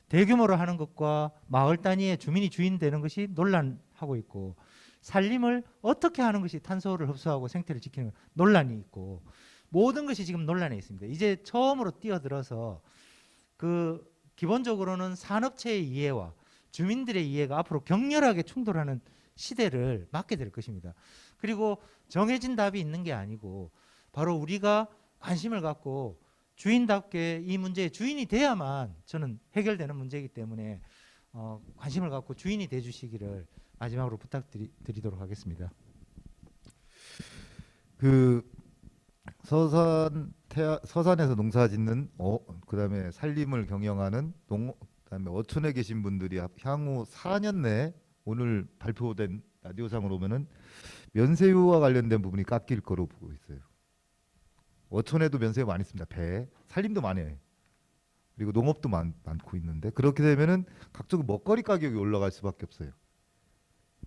C: 대규모로 하는 것과 마을 단위의 주민이 주인 되는 것이 논란하고 있고, 산림을 어떻게 하는 것이 탄소를 흡수하고 생태를 지키는 논란이 있고, 모든 것이 지금 논란에 있습니다. 이제 처음으로 뛰어들어서 그 기본적으로는 산업체의 이해와 주민들의 이해가 앞으로 격렬하게 충돌하는 시대를 맞게 될 것입니다. 그리고 정해진 답이 있는 게 아니고 바로 우리가 관심을 갖고 주인답게 이 문제의 주인이 돼야만 저는 해결되는 문제이기 때문에 관심을 갖고 주인이 돼 주시기를 마지막으로 부탁드리도록 하겠습니다.
B: 그 서산에서 농사짓는 그다음에 산림을 경영하는 그다음에 어촌에 계신 분들이 향후 4년 내에 오늘 발표된 라디오상으로 보면은 면세유와 관련된 부분이 깎일 거로 보고 있어요. 어촌에도 면세유 많이 씁니다. 배, 산림도 많이 해요. 그리고 농업도 많고 있는데, 그렇게 되면은 각종 먹거리 가격이 올라갈 수밖에 없어요.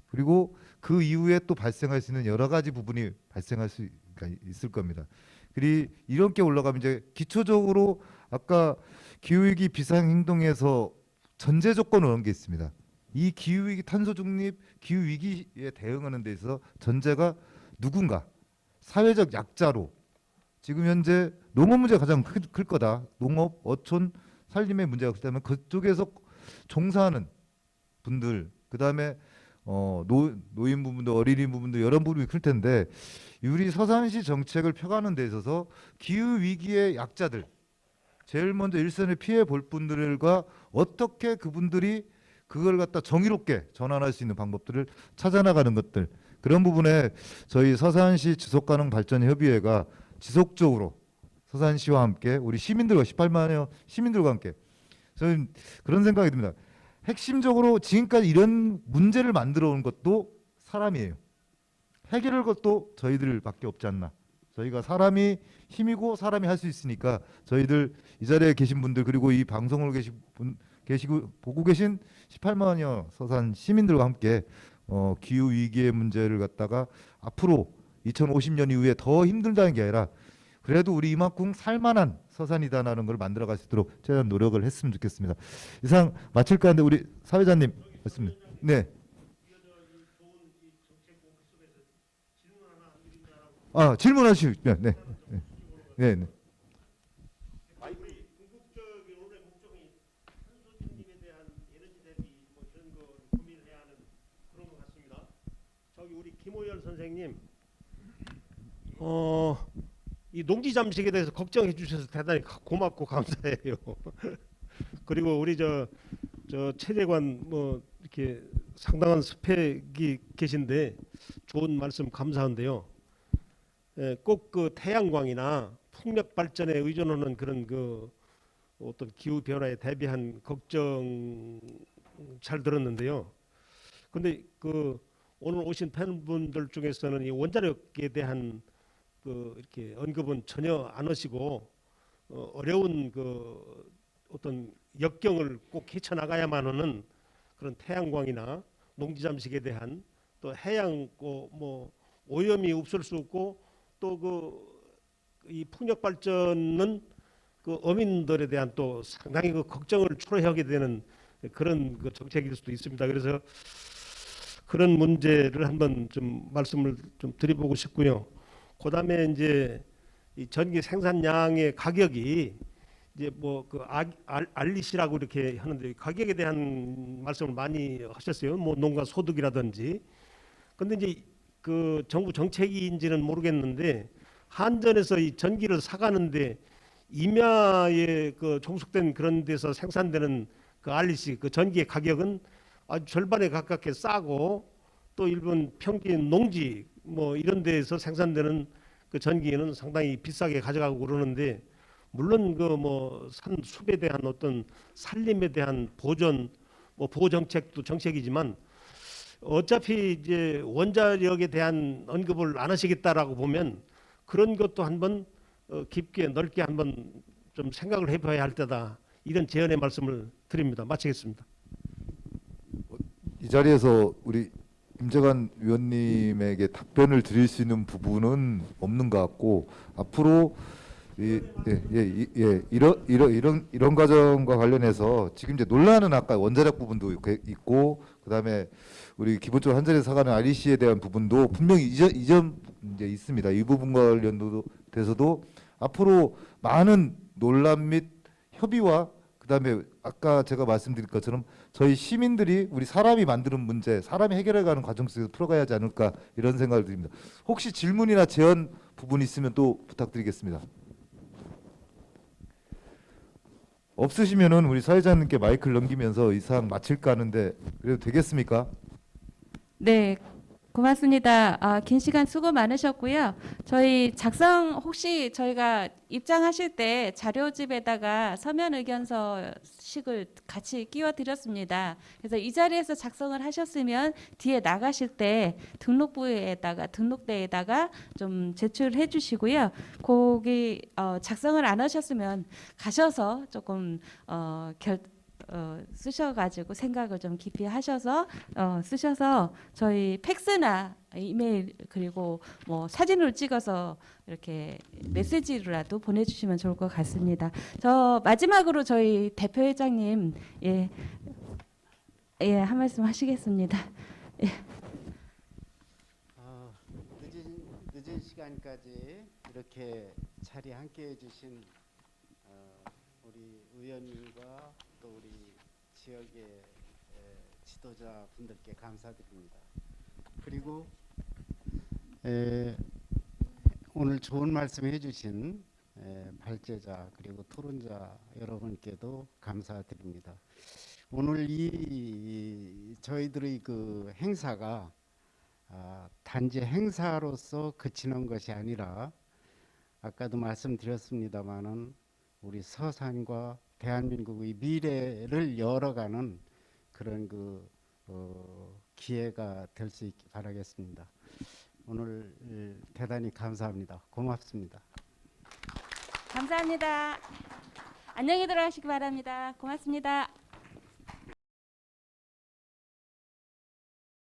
B: 그리고 그 이후에 또 발생할 수 있는 여러 가지 부분이 발생할 수 있을 겁니다. 그리고 이렇게 올라가면 이제 기초적으로 아까 기후위기 비상행동에서 전제 조건을 넣은 게 있습니다. 이 기후위기 탄소 중립 기후위기에 대응하는 데 있어서 전제가 누군가 사회적 약자로, 지금 현재 농업 문제가 가장 클 거다. 농업, 어촌, 산림의 문제가 크기 때문에 그쪽에서 종사하는 분들, 그다음에 노인 부분도 어린이 부분도 여러 부분이 클 텐데, 우리 서산시 정책을 펴가는 데 있어서 기후 위기의 약자들, 제일 먼저 일선에 피해 볼 분들과 어떻게 그분들이 그걸 갖다 정의롭게 전환할 수 있는 방법들을 찾아나가는 것들, 그런 부분에 저희 서산시 지속가능 발전 협의회가 지속적으로 서산시와 함께 우리 시민들과 18만여 시민들과 함께 저는 그런 생각이 듭니다. 핵심적으로 지금까지 이런 문제를 만들어 온 것도 사람이에요. 해결할 것도 저희들밖에 없지 않나. 저희가 사람이 힘이고 사람이 할 수 있으니까 저희들 이 자리에 계신 분들 그리고 이 방송을 계시고 보고 계신 18만여 서산 시민들과 함께 기후 위기의 문제를 갖다가 앞으로 2050년 이후에 더 힘들다는 게 아니라 그래도 우리 이만큼 살만한 서산이다라는 걸 만들어갈 수 있도록 최대한 노력을 했으면 좋겠습니다. 이상 마칠까 하는데 우리 사회자님 말씀. 네. 질문하시죠. 네, 네, 네, 네.
G: 궁극적인 오늘의 목적이 탄소중립에 대한 에너지 대비 뭐 이런 거 고민을 해야 하는 그런 것 같습니다. 저기 우리 김호열 선생님, 이 농지 잠식에 대해서 걱정해 주셔서 대단히 고맙고 감사해요. 그리고 우리 저 최재관 뭐 이렇게 상당한 스펙이 계신데 좋은 말씀 감사한데요. 꼭 그 태양광이나 풍력 발전에 의존하는 그런 그 어떤 기후 변화에 대비한 걱정 잘 들었는데요. 근데 그 오늘 오신 팬분들 중에서는 이 원자력에 대한 그 이렇게 언급은 전혀 안 하시고 어려운 그 어떤 역경을 꼭 헤쳐나가야만 하는 그런 태양광이나 농지 잠식에 대한 또 해양 뭐 오염이 없을 수 없고 또 그 이 풍력 발전은 그 어민들에 대한 또 상당히 그 걱정을 초래하게 되는 그런 그 정책일 수도 있습니다. 그래서 그런 문제를 한번 좀 말씀을 좀 드려보고 싶고요. 그다음에 이제 이 전기 생산량의 가격이 이제 뭐 그 알리시라고 이렇게 하는데 가격에 대한 말씀을 많이 하셨어요. 뭐 농가 소득이라든지. 근데 이제 그 정부 정책인지는 모르겠는데 한전에서 이 전기를 사가는데 임야에 그 종속된 그런 데서 생산되는 그 알리시 그 전기의 가격은 아주 절반에 가깝게 싸고 또 일본 평균 농지 뭐 이런 데에서 생산되는 그 전기는 상당히 비싸게 가져가고 그러는데 물론 그 뭐 산숲에 대한 어떤 산림에 대한 보존 뭐 보호 정책도 정책이지만 어차피 이제 원자력에 대한 언급을 안 하시겠다라고 보면 그런 것도 한번 깊게 넓게 한번 좀 생각을 해봐야 할 때다. 이런 제언의 말씀을 드립니다. 마치겠습니다.
B: 이 자리에서 우리 임재관 위원님에게 답변을 드릴 수 있는 부분은 없는 것 같고 앞으로 이런 과정과 관련해서 지금 이제 논란은 아까 원자력 부분도 있고 그다음에 우리 기본적으로 한전에서 사가는 REC에 대한 부분도 분명히 이전 이제 있습니다. 이 부분과 관련돼서도 앞으로 많은 논란 및 협의와 그다음에 아까 제가 말씀드린 것처럼 저희 시민들이 우리 사람이 만드는 문제, 사람이 해결해가는 과정 속에서 풀어가야 하지 않을까 이런 생각을 드립니다. 혹시 질문이나 제언 부분 있으면 또 부탁드리겠습니다. 없으시면은 우리 사회자님께 마이크를 넘기면서 이 사항 마칠까 하는데 그래도 되겠습니까?
A: 네, 고맙습니다. 긴 시간 수고 많으셨고요. 저희 혹시 저희가 입장하실 때 자료집에다가 서면 의견서식을 같이 끼워 드렸습니다. 그래서 이 자리에서 작성을 하셨으면 뒤에 나가실 때 등록대에다가 좀 제출해 주시고요. 거기 작성을 안 하셨으면 가셔서 조금 쓰셔가지고 생각을 좀 깊이 하셔서 쓰셔서 저희 팩스나 이메일 그리고 뭐 사진으로 찍어서 이렇게 메시지로라도 보내주시면 좋을 것 같습니다. 저 마지막으로 저희 대표회장님 한 말씀 하시겠습니다. 예.
H: 늦은 시간까지 이렇게 자리 함께 해주신 우리 의원님과 또 우리 지역의 지도자 분들께 감사드립니다. 그리고 오늘 좋은 말씀 해주신 발제자 그리고 토론자 여러분께도 감사드립니다. 오늘 저희들의 그 행사가 단지 행사로서 그치는 것이 아니라 아까도 말씀드렸습니다마는 우리 서산과 대한민국의 미래를 열어가는 그런 기회가 될 수 있기 바라겠습니다. 오늘 대단히 감사합니다. 고맙습니다.
A: 감사합니다. 안녕히 들어가시기 바랍니다. 고맙습니다.